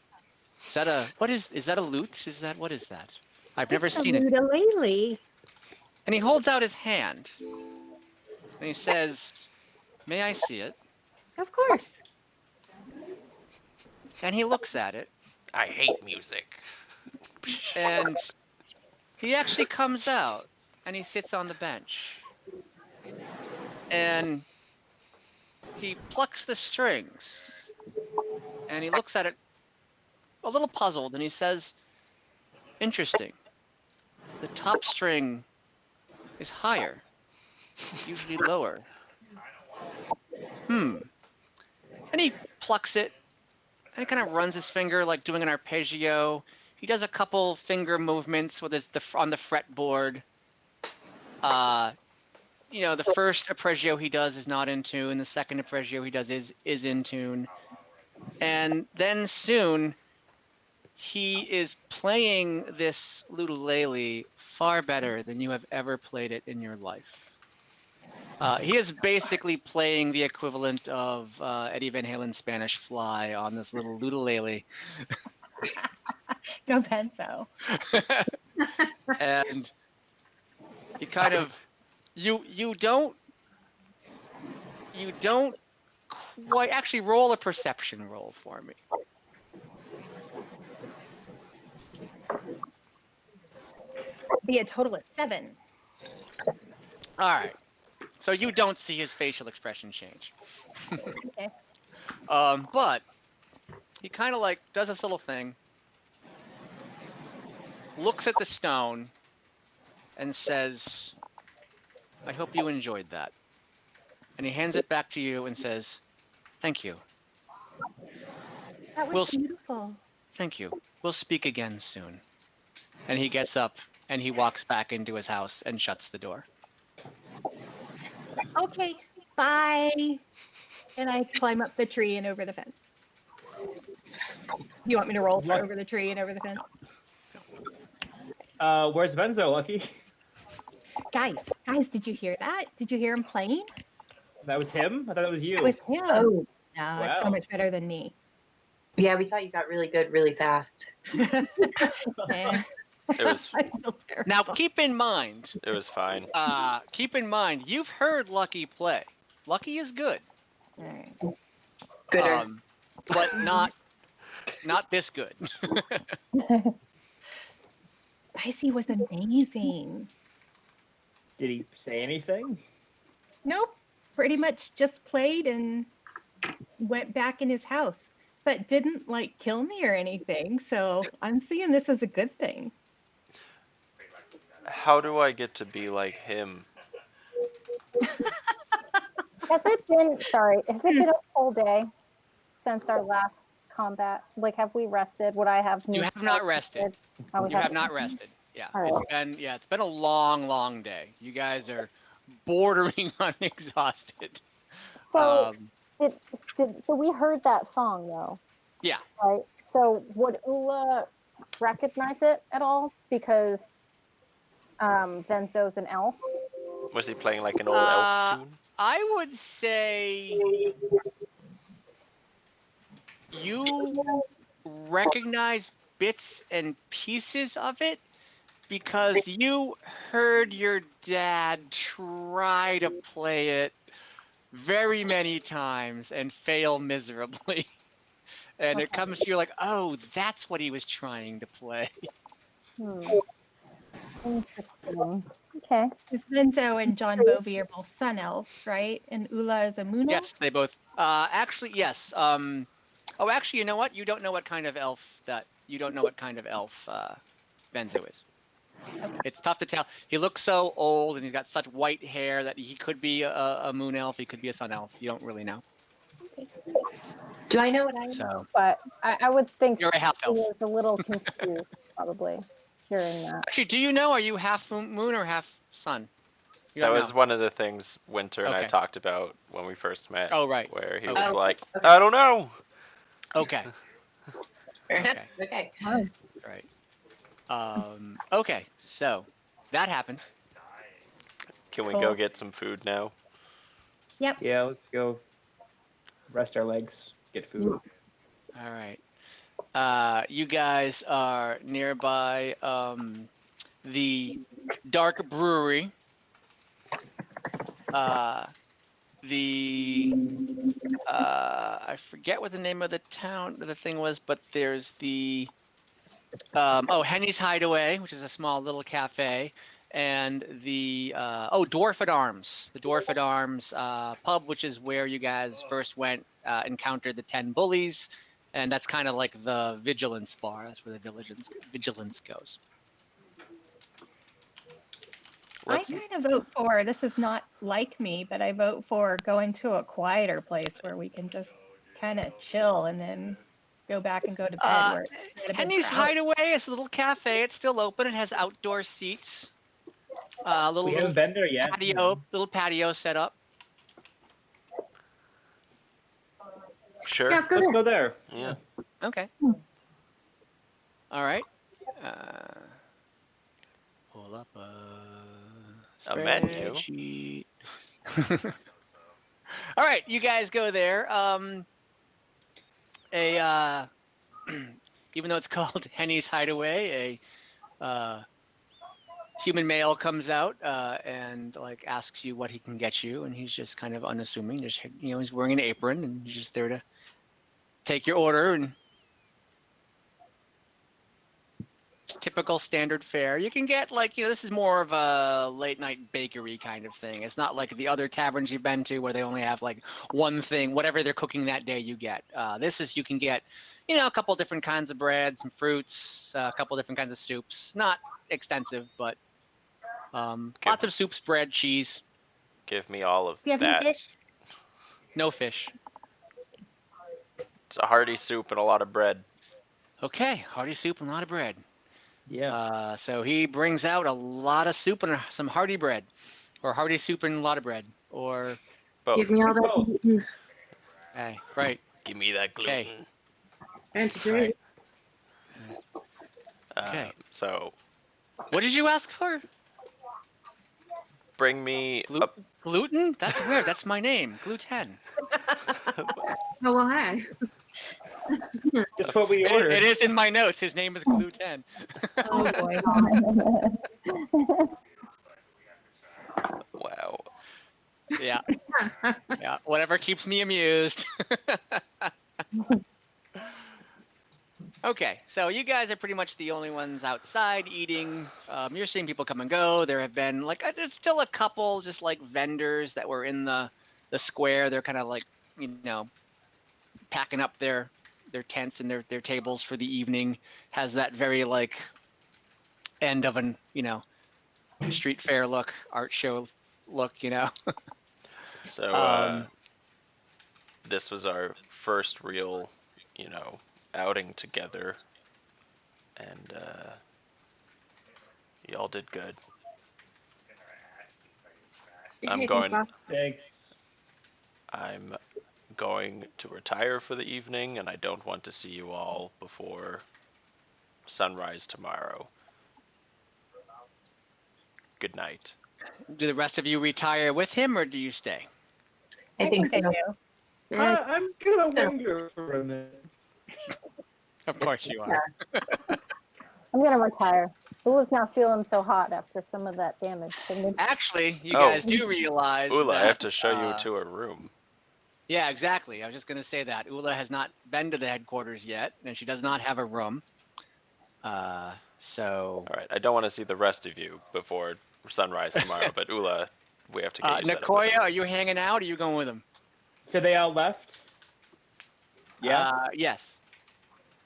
Is that a what is that a lute? What is that? I've never It's a seen it. ukulele. And he holds out his hand. And he says, "May I see it?" Of course. And he looks at it, I hate music. and he actually comes out and he sits on the bench. And he plucks the strings. And he looks at it a little puzzled, and he says, "Interesting. The top string is higher, usually lower. And he plucks it, and he kind of runs his finger like doing an arpeggio. He does a couple finger movements with on the fretboard. The first arpeggio he does is not in tune. The second arpeggio he does is in tune. And then soon, he is playing this ukulele far better than you have ever played it in your life. He is basically playing the equivalent of Eddie Van Halen's Spanish Fly on this little ukulele. No Benzo. And you kind of you don't quite actually roll a perception roll for me. Be a total of 7. All right. So you don't see his facial expression change. Okay. But he kind of like does this little thing, looks at the stone, and says, "I hope you enjoyed that." And he hands it back to you and says, "Thank you. That was beautiful. Thank you. We'll speak again soon." And he gets up and he walks back into his house and shuts the door. Okay, bye. And I climb up the tree and over the fence. You want me to roll for over the tree and over the fence? Where's Venzo, Lucky? Guys, did you hear that? Did you hear him playing? That was him? I thought it was you. It was him. Oh, No, it's Wow. so much better than me. yeah, we thought you got really good really fast. Eh, It was I feel terrible. Now, keep in mind, fine. you've heard Lucky play. Lucky is good, All right. Gooder. but not this good. Icy was amazing. Did he say anything? Nope, pretty much just played and went back in his house, but didn't like kill me or anything. So I'm seeing this as a good thing. How do I get to be like him? Has it been a full day since our last combat? Like, have we rested? Would I have? You have not rested. Oh, we You have not rested. Yeah, All right. it's been a long day. You guys are bordering on exhausted. So, so we heard that song though. Yeah. Right. So would Ula recognize it at all? Because Venzo's an elf. Was he playing like an old elf tune? I would say you recognize bits and pieces of it because you heard your dad try to play it very many times and fail miserably. And it comes to you like, oh, that's what he was trying to play. Interesting. Okay. Zenzo and John Bovey are both sun elves, right? And Ula is a moon elf? Yes, they both. Actually, yes. Oh, actually, you know what? You don't know what kind of elf Benzo is. It's tough to tell. He looks so old, and he's got such white hair that he could be a moon elf. He could be a sun elf. You don't really know. Do I know what I am? So But I would think you're a half he elf. was a little confused, probably, hearing that. Actually, do you know? Are you half moon or half sun? You That don't was know. one of the things Winter and I Okay. talked about when we first met. Oh, right. Where he Okay. was like, Okay. I don't know. Okay. Okay. Okay. Right. Okay. So that happens. Can we Cool. go get some food now? Yep. Yeah, let's go rest our legs, get food. All right. You guys are nearby the Dark Brewery. I forget what the name of the thing was, but there's the Henny's Hideaway, which is a small little cafe, and the Dwarf at Arms, the Dwarf at Arms pub, which is where you guys first went, encountered the 10 bullies, and that's kind of like the vigilance bar. That's where the vigilance goes. I kind of vote for, this is not like me, but I vote for going to a quieter place where we can just kind of chill and then go back and go to bed. Where it's not a big Henny's crowd. Hideaway is a little cafe. It's still open. It has outdoor seats. We haven't been there yet. Little patio set up. Sure. Yeah, let's go Let's there. go there. Yeah. Okay. All right. Pull up A menu? spreadsheet. All right, you guys go there. Even though it's called Henny's Hideaway, a human male comes out and like asks you what he can get you, and he's just kind of unassuming. Just he's wearing an apron, and he's just there to take your order and typical standard fare. You can get this is more of a late night bakery kind of thing. It's not like the other taverns you've been to where they only have like one thing, whatever they're cooking that day you get. You can get, a couple different kinds of bread, some fruits, a couple different kinds of soups. Not extensive, but lots of soups, bread, cheese. Give me all of Do you have that. any fish? No fish. It's a hearty soup and a lot of bread. Okay, hearty soup and a lot of bread. Yeah. So he brings out a lot of soup and some hearty bread, or hearty soup and a lot of bread, or Both. Give me all that. gluten. hey, right. Give me that gluten. Okay. Fancy great. Okay. So What did you ask for? bring me a Gluten? That's weird. That's my name. Gluten. Oh, well, hey. Just what we ordered. It is in my notes. His name is Gluten. Oh boy. wow. Yeah. Yeah. Whatever keeps me amused. Okay, so you guys are pretty much the only ones outside eating. You're seeing people come and go. There have been there's still a couple just like vendors that were in the square. They're kind of like, packing up their tents and their tables for the evening. Has that very like end of an street fair look, art show look. So this was our first real, outing together, and y'all did good. I'm going to retire for the evening, and I don't want to see you all before sunrise tomorrow. Good night. Do the rest of you retire with him, or do you stay? I think so. do. Yeah. I'm gonna linger for a minute. Of course you are. I'm gonna retire. Ula's not feeling so hot after some of that damage. Actually, you guys do realize Ula, that, I have to show you to a room. Yeah, exactly. I was just going to say that. Ula has not been to the headquarters yet, and she does not have a room. So... All right, I don't want to see the rest of you before sunrise tomorrow, but Ula, we have to get you set up with a Nakoya, room. are you hanging out, or are you going with him? So they all left? Yeah. Yes.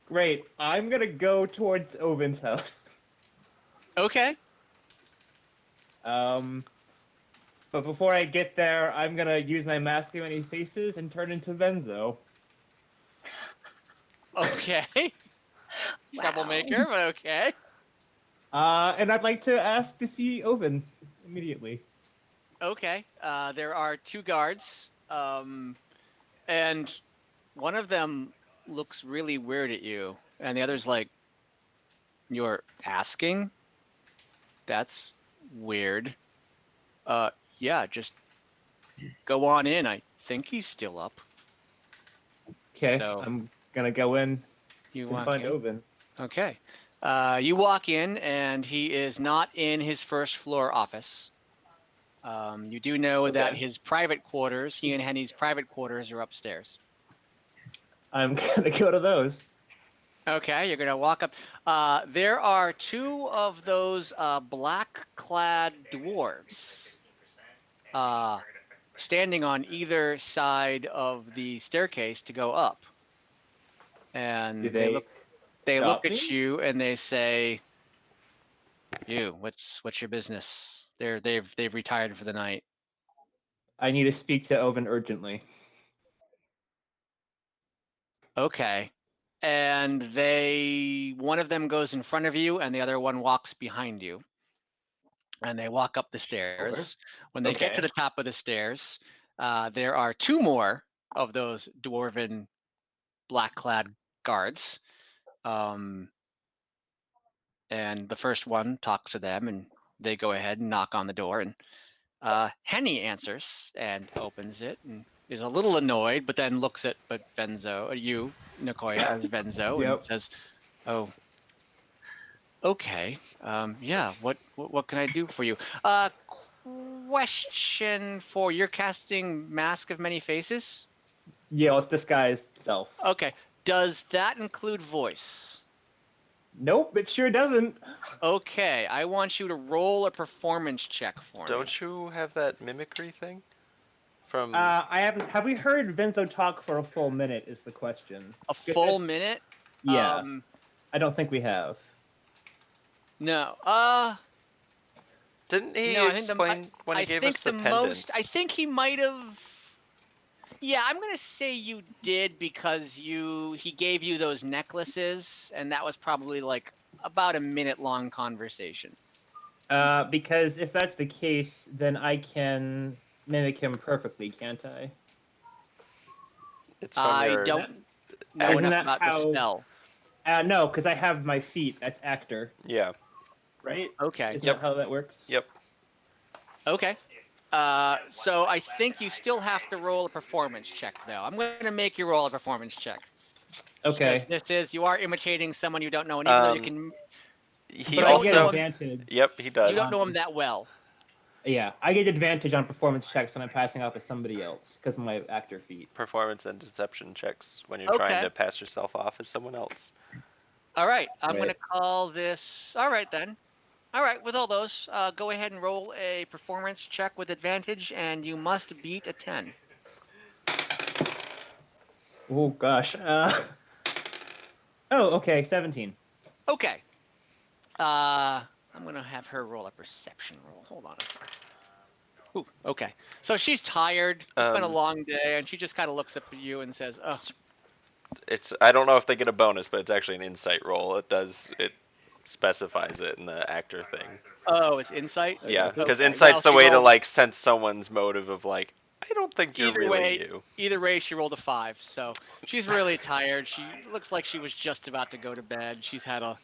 Great. I'm gonna go towards Ovin's house. Okay. But before I get there, I'm gonna use my mask of many faces and turn into Venzo. Okay. Wow. Troublemaker, but okay. And I'd like to ask to see Ovin immediately. Okay. There are 2 guards, and one of them looks really weird at you, and the other's like, "You're asking? That's weird. Yeah, just go on in. I think he's still up." Okay, So, I'm gonna go in You to walk find in. Ovin. Okay. You walk in, and he is not in his first floor office. You do know that Okay. his private quarters, he and Henny's private quarters, are upstairs. I'm gonna go to those. Okay, you're gonna walk up. There are 2 of those black-clad dwarves standing on either side of the staircase to go up, and Do they look stop at me? you and they say, "You, what's your business?" They've retired for the night. I need to speak to Ovin urgently. Okay. And one of them goes in front of you and the other one walks behind you. And they walk up the stairs. Sure. When they get to the top of the stairs, there are 2 more of those dwarven black-clad guards. And the first one talks to them, and they go ahead and knock on the door. And Henny answers and opens it and is a little annoyed, but then looks at you, Nakoya, as Venzo, Yep. and says, "Oh, okay. Yeah. What can I do for you? Question for you're casting Mask of Many Faces? Yeah, let's disguise self. Okay. Does that include voice? Nope, it sure doesn't. Okay. I want you to roll a performance check for me. Don't you have that mimicry thing? From I haven't. Have we heard Venzo talk for a full minute? Is the question. A full minute? Yeah. I don't think we have. No. didn't he No, explain when he gave us the pendants? I think he might have. Yeah, I'm gonna say you did because he gave you those necklaces, and that was probably like about a minute-long conversation. Because if that's the case, then I can mimic him perfectly, can't I? It's from I your... don't know Isn't enough that about how- the spell. No, because I have my feet. That's actor, Yeah. right? Okay. Isn't Yep. that how that works? Yep. Okay. So I think you still have to roll a performance check, though. I'm going to make you roll a performance check. Okay. Because you are imitating someone you don't know, and even though you can, He But I get also. advantage. Yep, he does. you don't know him that well. Yeah, I get advantage on performance checks when I'm passing off as somebody else because of my actor feat. Performance and deception checks when you're trying to pass yourself off as someone else. All right. I'm going Right. to call this. All right, then. All right. With all those, go ahead and roll a performance check with advantage, and you must beat a 10. Oh gosh. Oh, okay, 17. Okay. I'm going to have her roll a perception roll. Hold on a second. Ooh, okay. So she's tired. It's been a long day, and she just kind of looks up at you and says, "Oh." I don't know if they get a bonus, but it's actually an insight roll. It specifies it in the actor thing. Oh, it's insight? Yeah, because Okay. insight's the Well, she way to rolled- like sense someone's motive of like, I don't think you're really you. Either way, she rolled a 5. So she's really tired. She looks like she was just about to go to bed. She's had a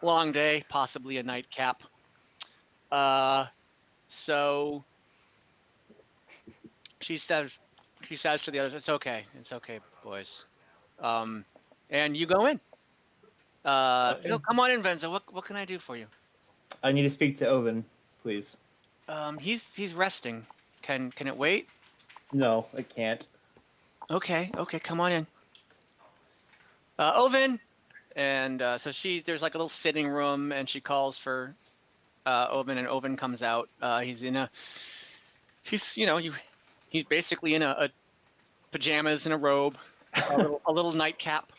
long day, possibly a nightcap. So she says to the others, "It's okay, boys." And you go in. Okay. No, come on in, Venza. What can I do for you? I need to speak to Ovin, please. He's resting. Can it wait? No, I can't. Okay, come on in. Ovin, and so there's like a little sitting room, and she calls for Ovin, and Ovin comes out. He's basically in a pajamas and a robe, a little nightcap,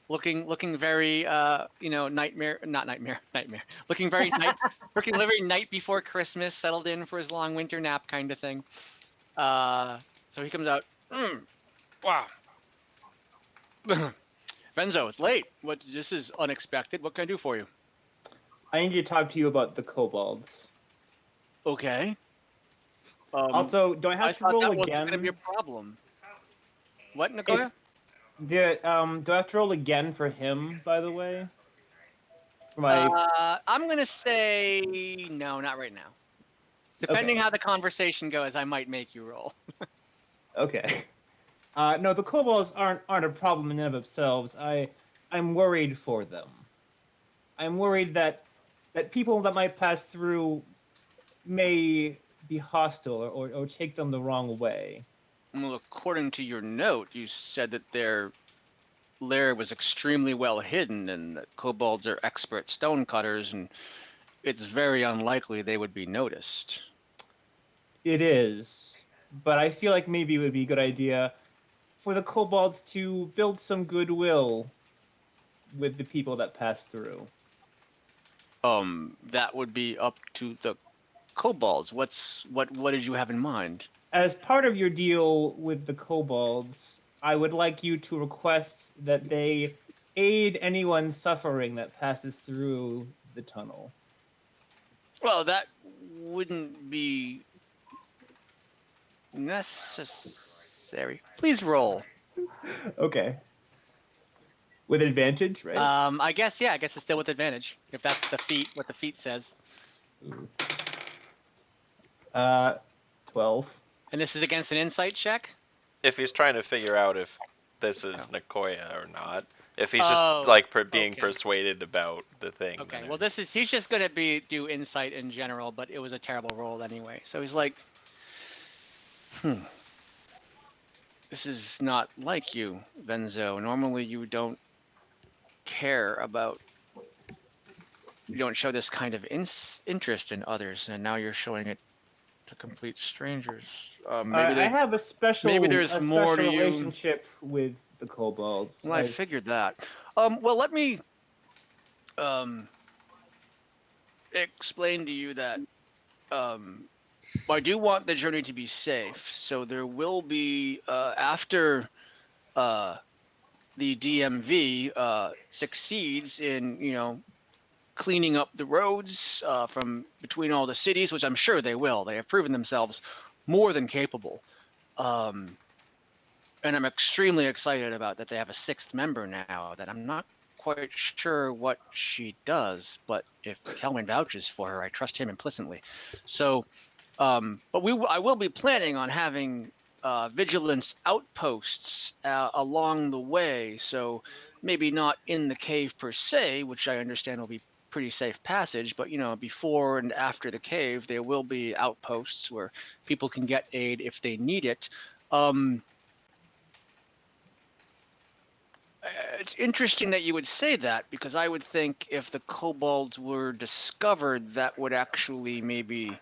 looking very nightmare, looking very looking very night before Christmas, settled in for his long winter nap kind of thing. So he comes out. Wow. Venzo, it's late. This is unexpected. What can I do for you? I need to talk to you about the kobolds. Okay. Also, do I have to roll that again? wasn't going to be a problem. What, Nakoya? Do I have to roll again for him, by the way? For my... I'm going to say no, not right now. Depending how the conversation goes, I might make you roll. Okay. No, the kobolds aren't a problem in and of themselves. I'm worried for them. I'm worried that people that might pass through may be hostile or take them the wrong way. Well, according to your note, you said that their lair was extremely well hidden and that kobolds are expert stonecutters, and it's very unlikely they would be noticed. It is, but I feel like maybe it would be a good idea for the kobolds to build some goodwill with the people that pass through. That would be up to the kobolds. What did you have in mind? As part of your deal with the kobolds, I would like you to request that they aid anyone suffering that passes through the tunnel. Well, that wouldn't be necessary. Please roll. Okay. With advantage, right? I guess it's still with advantage if that's what the feat says. 12. And this is against an insight check? If he's trying to figure out if this is Nakoya or not. If he's just being persuaded about the thing. Okay, well he's just gonna do insight in general, but it was a terrible roll anyway. So he's like, this is not like you, Venzo. Normally you don't show this kind of interest in others, and now you're showing it to complete strangers. I have a special, more to relationship with the kobolds. Well, I figured that. Well, let me explain to you that I do want the journey to be safe. So there will be after the DMV succeeds in cleaning up the roads from between all the cities, which I'm sure they will. They have proven themselves more than capable. And I'm extremely excited about that they have a 6th member now that I'm not quite sure what she does, but if Kelvin vouches for her, I trust him implicitly. So, but I will be planning on having vigilance outposts along the way. So maybe not in the cave per se, which I understand will be pretty safe passage, but before and after the cave, there will be outposts where people can get aid if they need it. It's interesting that you would say that, because I would think if the kobolds were discovered, that would actually maybe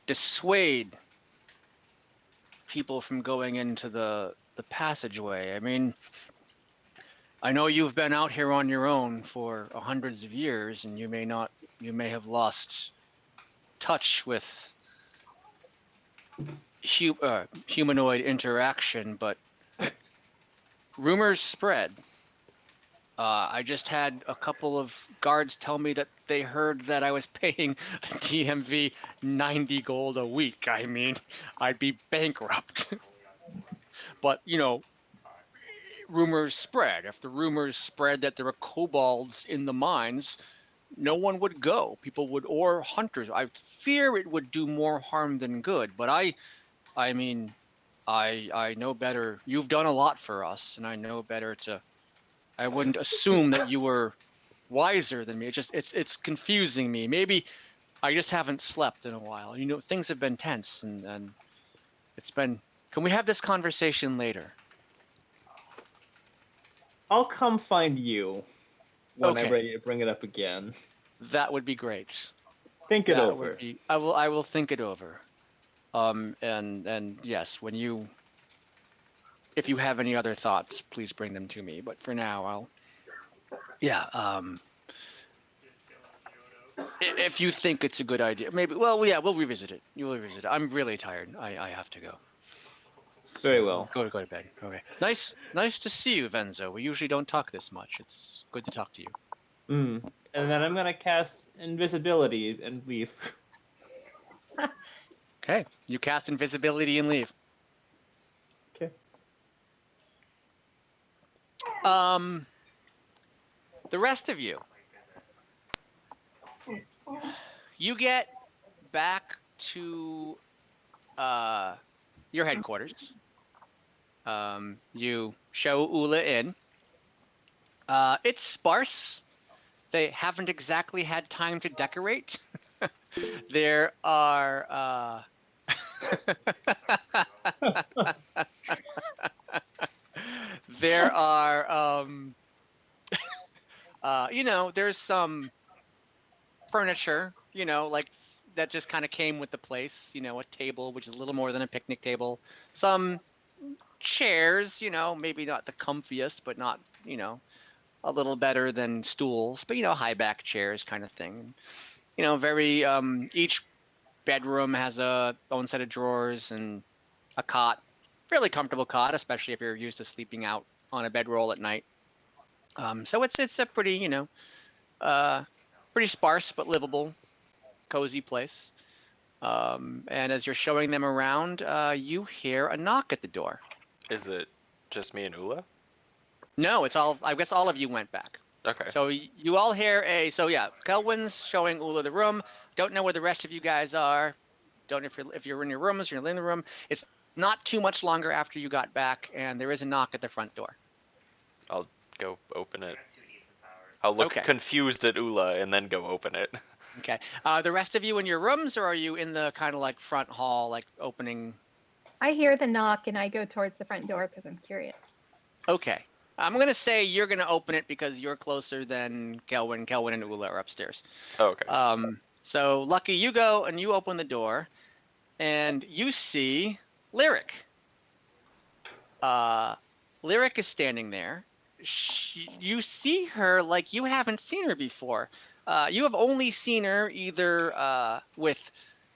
dissuade people from going into the passageway. I mean, I know you've been out here on your own for hundreds of years, and you may have lost touch with humanoid interaction, but rumors spread. I just had a couple of guards tell me that they heard that I was paying the DMV 90 gold a week. I mean, I'd be bankrupt. But, rumors spread. If the rumors spread that there were kobolds in the mines, no one would go. People would, or hunters. I fear it would do more harm than good. But I mean, I know better. You've done a lot for us, and I know better to. I wouldn't assume that you were wiser than me. It's confusing me. Maybe I just haven't slept in a while. Things have been tense, and it's been. Can we have this conversation later? I'll come find you when I'm Okay. ready to bring it up again. That would be great. Think it That over. would be. I will think it over. And yes, if you have any other thoughts, please bring them to me. But for now, if you think it's a good idea, maybe. Well, yeah, we'll revisit it. You'll revisit it. I'm really tired. I have to go. Very well. Go to bed. Okay. Nice to see you, Venzo. We usually don't talk this much. It's good to talk to you. And then I'm gonna cast invisibility and leave. Okay. You cast invisibility and leave. Okay. The rest of you, you get back to your headquarters. You show Ula in. It's sparse. They haven't exactly had time to decorate. There are there are there's some furniture, like that just kind of came with the place, a table which is a little more than a picnic table, some chairs, maybe not the comfiest, but not, a little better than stools, but high back chairs kind of thing. Very each bedroom has a own set of drawers and a cot, fairly comfortable cot, especially if you're used to sleeping out on a bedroll at night. So it's a pretty, pretty sparse but livable, cozy place. And as you're showing them around, you hear a knock at the door. Is it just me and Ula? No, it's all. I guess all of you went back. Okay. So you all hear a. So yeah, Kelwin's showing Ula the room. Don't know where the rest of you guys are. Don't know if you're in your rooms, you're in the room. It's not too much longer after you got back, and there is a knock at the front door. I'll go open it. I'll look confused at Ula and then go open it. Okay. The rest of you in your rooms, or are you in the kind of like front hall, like opening? I hear the knock and I go towards the front door because I'm curious. Okay. I'm going to say you're going to open it because you're closer than Kelwin. Kelwin and Ula are upstairs. Oh, okay. So, Lucky, you go and you open the door, and you see Lyric. Lyric is standing there. You see her like you haven't seen her before. You have only seen her either with,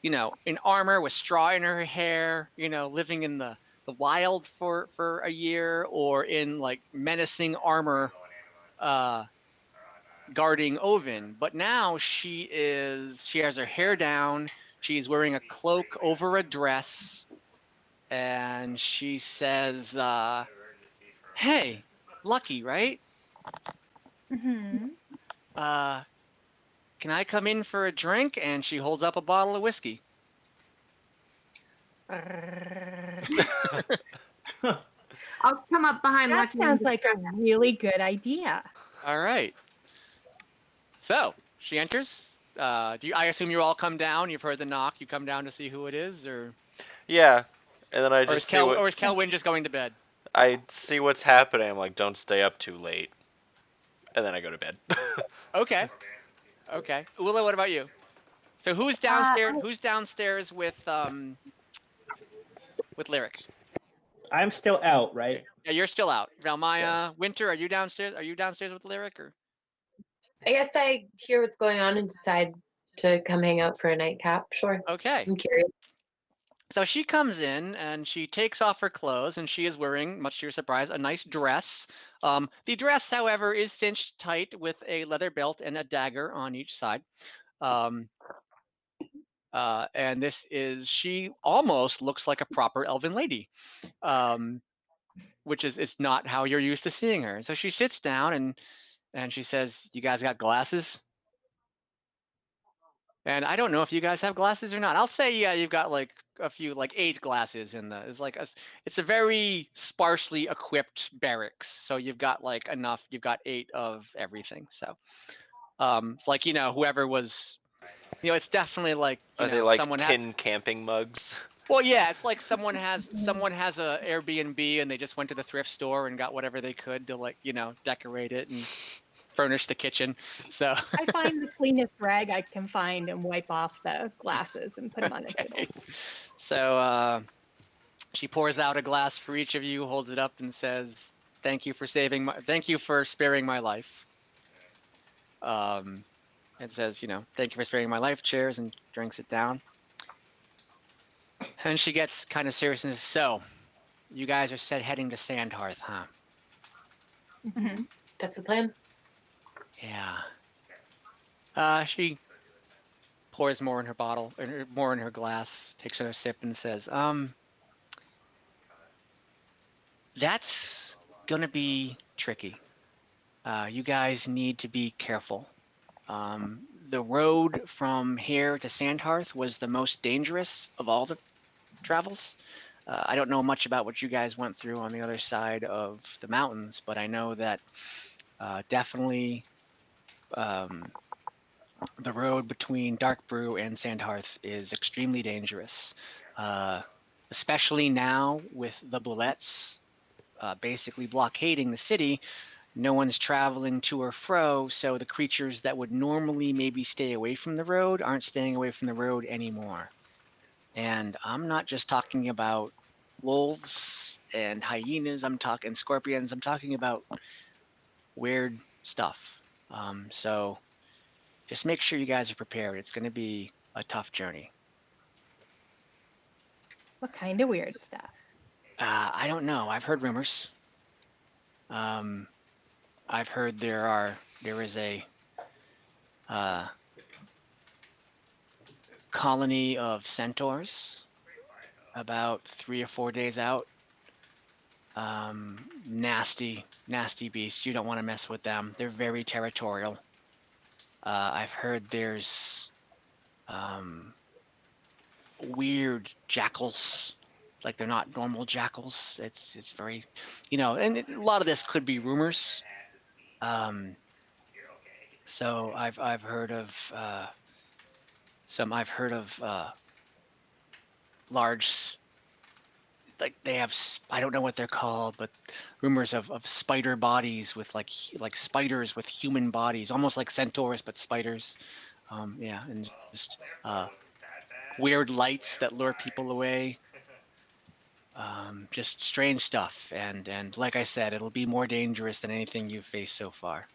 in armor with straw in her hair, living in the wild for a year, or in like menacing armor guarding Ovin. But now she has her hair down, she's wearing a cloak over a dress, and she says, hey, Lucky, right? Mm-hmm. Can I come in for a drink? And she holds up a bottle of whiskey. I'll come up behind That Lucky. and sounds like a really good idea. All right. So she enters. I assume you all come down. You've heard the knock. You come down to see who it is, or Yeah, and then I or just is see what Kelwyn just going to bed? I see what's happening. I'm like, don't stay up too late, and then I go to bed. Okay. Okay. Ula, what about you? So who's downstairs? Who's downstairs with Lyric? I'm still out, right? Yeah, you're still out. Valmaya, Winter, are you downstairs? Are you downstairs with Lyric, or? I guess I hear what's going on and decide to come hang out for a nightcap. Sure. Okay. I'm curious. So she comes in and she takes off her clothes, and she is wearing, much to your surprise, a nice dress. The dress, however, is cinched tight with a leather belt and a dagger on each side. And she almost looks like a proper elven lady, which is not how you're used to seeing her. So she sits down and she says, "You guys got glasses?" And I don't know if you guys have glasses or not. I'll say, yeah, you've got like a few, like 8 glasses in the. It's a very sparsely equipped barracks. So you've got like enough. You've got 8 of everything. So, it's like, whoever was, it's definitely like, Are they like someone tin camping mugs? Well, yeah, it's like someone has a Airbnb and they just went to the thrift store and got whatever they could to, like, decorate it and furnish the kitchen. So I find the cleanest rag I can find and wipe off the glasses and put them on the table. So she pours out a glass for each of you, holds it up, and says, thank you for sparing my life. It says, thank you for sparing my life. Cheers, and drinks it down. And she gets kind of serious and says, so, you guys are heading to Sandhearth, huh? Mm-hmm. That's the plan. Yeah. She pours more in her bottle, or more in her glass, takes a sip, and says, that's gonna be tricky. You guys need to be careful. The road from here to Sandhearth was the most dangerous of all the travels. I don't know much about what you guys went through on the other side of the mountains, but I know that definitely the road between Darkbrew and Sandhearth is extremely dangerous, especially now with the bullets basically blockading the city. No one's traveling to or fro, so the creatures that would normally maybe stay away from the road aren't staying away from the road anymore. And I'm not just talking about wolves and hyenas, I'm talking scorpions, I'm talking about weird stuff. So just make sure you guys are prepared. It's going to be a tough journey. What kind of weird stuff? I don't know. I've heard rumors. I've heard there is a colony of centaurs about 3 or 4 days out. Nasty beasts. You don't want to mess with them. They're very territorial. I've heard there's weird jackals. Like, they're not normal jackals. It's very, and a lot of this could be rumors. So I've heard of large, like, they have, I don't know what they're called, but rumors of spider bodies with like spiders with human bodies, almost like centaurs but spiders. Yeah, and just weird lights that lure people away. Just strange stuff, and like I said, it'll be more dangerous than anything you've faced so far.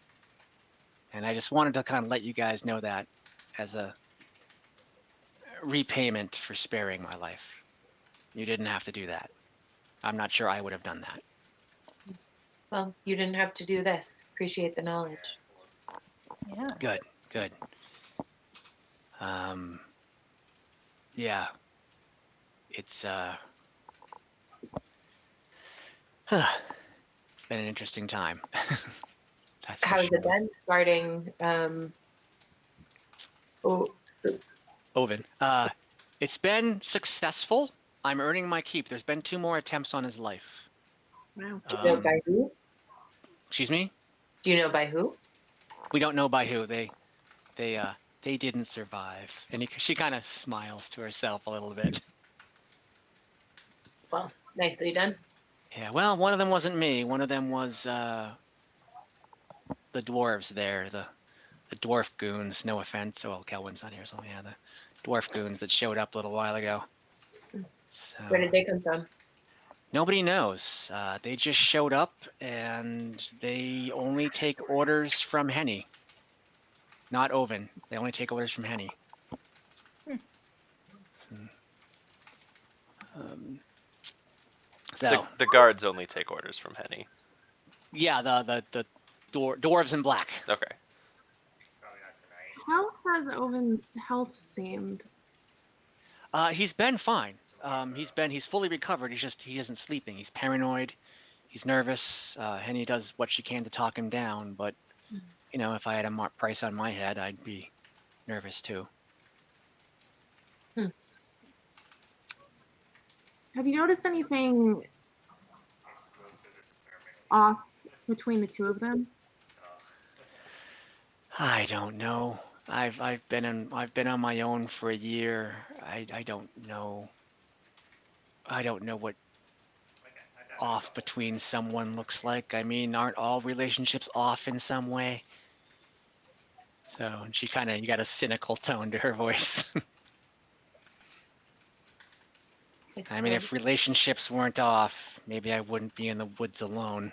And I just wanted to kind of let you guys know that as a repayment for sparing my life. You didn't have to do that. I'm not sure I would have done that. Well, you didn't have to do this. Appreciate the knowledge. Yeah. Good. Yeah. It's it's been an interesting time. That's for How has sure. it been guarding? Oh, Ovin. It's been successful. I'm earning my keep. There's been 2 more attempts on his life. Wow. do you know by who? Excuse me? Do you know by who? We don't know by who. They didn't survive. And she kind of smiles to herself a little bit. Well, nicely done. Yeah, well, one of them wasn't me. One of them was the dwarves there, the dwarf goons. No offense. Well, Kelwin's not here, so yeah, the dwarf goons that showed up a little while ago. So Where did they come from? nobody knows. They just showed up, and they only take orders from Henny, not Ovin. They only take orders from Henny. So The guards only take orders from Henny. yeah, the dwarves in black. Okay. How has Ovin's health seemed? He's been fine. He's fully recovered. He isn't sleeping. He's paranoid. He's nervous. Henny does what she can to talk him down, but you know, if I had a price on my head, I'd be nervous too. Have you noticed anything off between the 2 of them? I don't know. I've been on my own for a year. I don't know. I don't know what off between someone looks like. I mean, aren't all relationships off in some way? So she you got a cynical tone to her voice. I mean, if relationships weren't off, maybe I wouldn't be in the woods alone.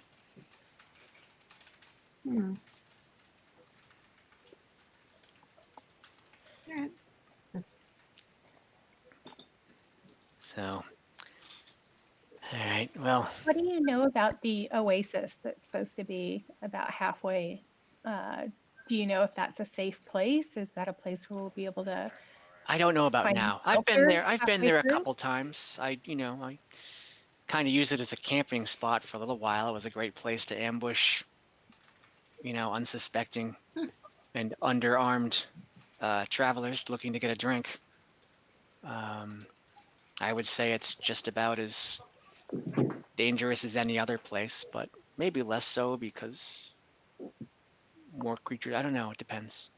Hmm. Alright. So, all right, well, What do you know about the oasis that's supposed to be about halfway? Do you know if that's a safe place? Is that a place where we'll be able to I don't know about find now. I've been shelter there. I've been halfway there a through? couple times. I kind of use it as a camping spot for a little while. It was a great place to ambush, unsuspecting and underarmed travelers looking to get a drink. I would say it's just about as dangerous as any other place, but maybe less so because more creatures. I don't know. It depends.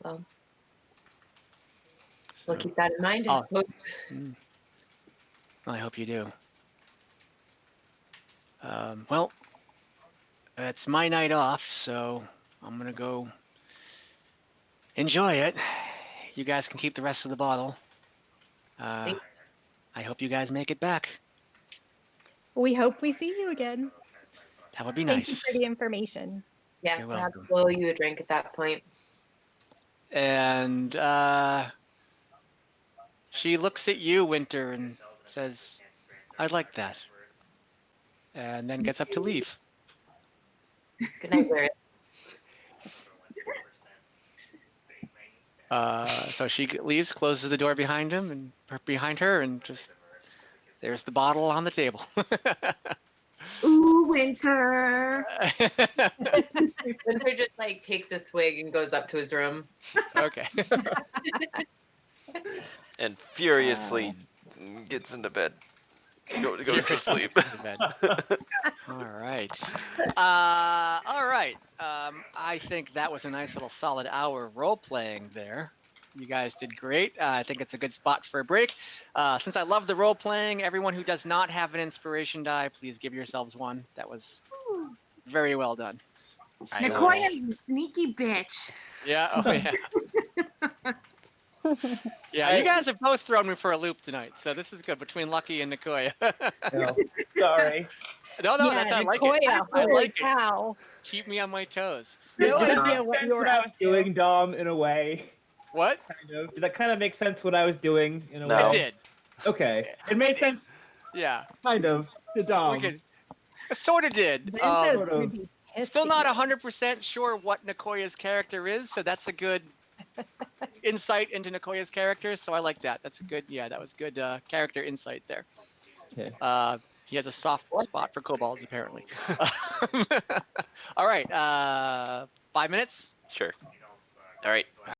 Well, we'll keep that in mind. Oh. I hope you do. Well, it's my night off, so I'm gonna go enjoy it. You guys can keep the rest of the bottle. I hope you guys make it back. We hope we see you again. That would be Thank you nice. for the information. Yeah, You're we'll have to welcome. blow you a drink at that point. And she looks at you, Winter, and says, "I'd like that," and then gets up to leave. Good night, Larry. So she leaves, closes the door behind him and behind her, and just there's the bottle on the table. Ooh, Winter. Winter just takes a swig and goes up to his room. Okay. And furiously gets into bed. Goes to sleep. All right. All right. I think that was a nice little solid hour of role playing there. You guys did great. I think it's a good spot for a break. Since I love the role playing, everyone who does not have an inspiration die, please give yourselves one. That was very well done. Nicoya's a sneaky bitch. Yeah. Oh yeah. Yeah, you guys have both thrown me for a loop tonight, so this is good between Lucky and Nicoya. No, sorry. No, Yeah, that's I like Nicoya, it. I holy like it. cow. Keep me on my toes. No Did that idea make what sense you were I up was to. doing, Dom, in a way? What? Kind of. Did that kind of make sense what I was doing in a No. way? It did. Okay. It made sense, Yeah. kind of, to Dom. We sort of did. Vince's Sort of. would be pissed Still at not you. 100% sure what Nicoya's character is, so that's a good insight into Nicoya's character. So I like that. That's a good. Yeah, that was good character insight there. Okay. He has a soft spot for kobolds, apparently. All right. 5 minutes. Sure. All right.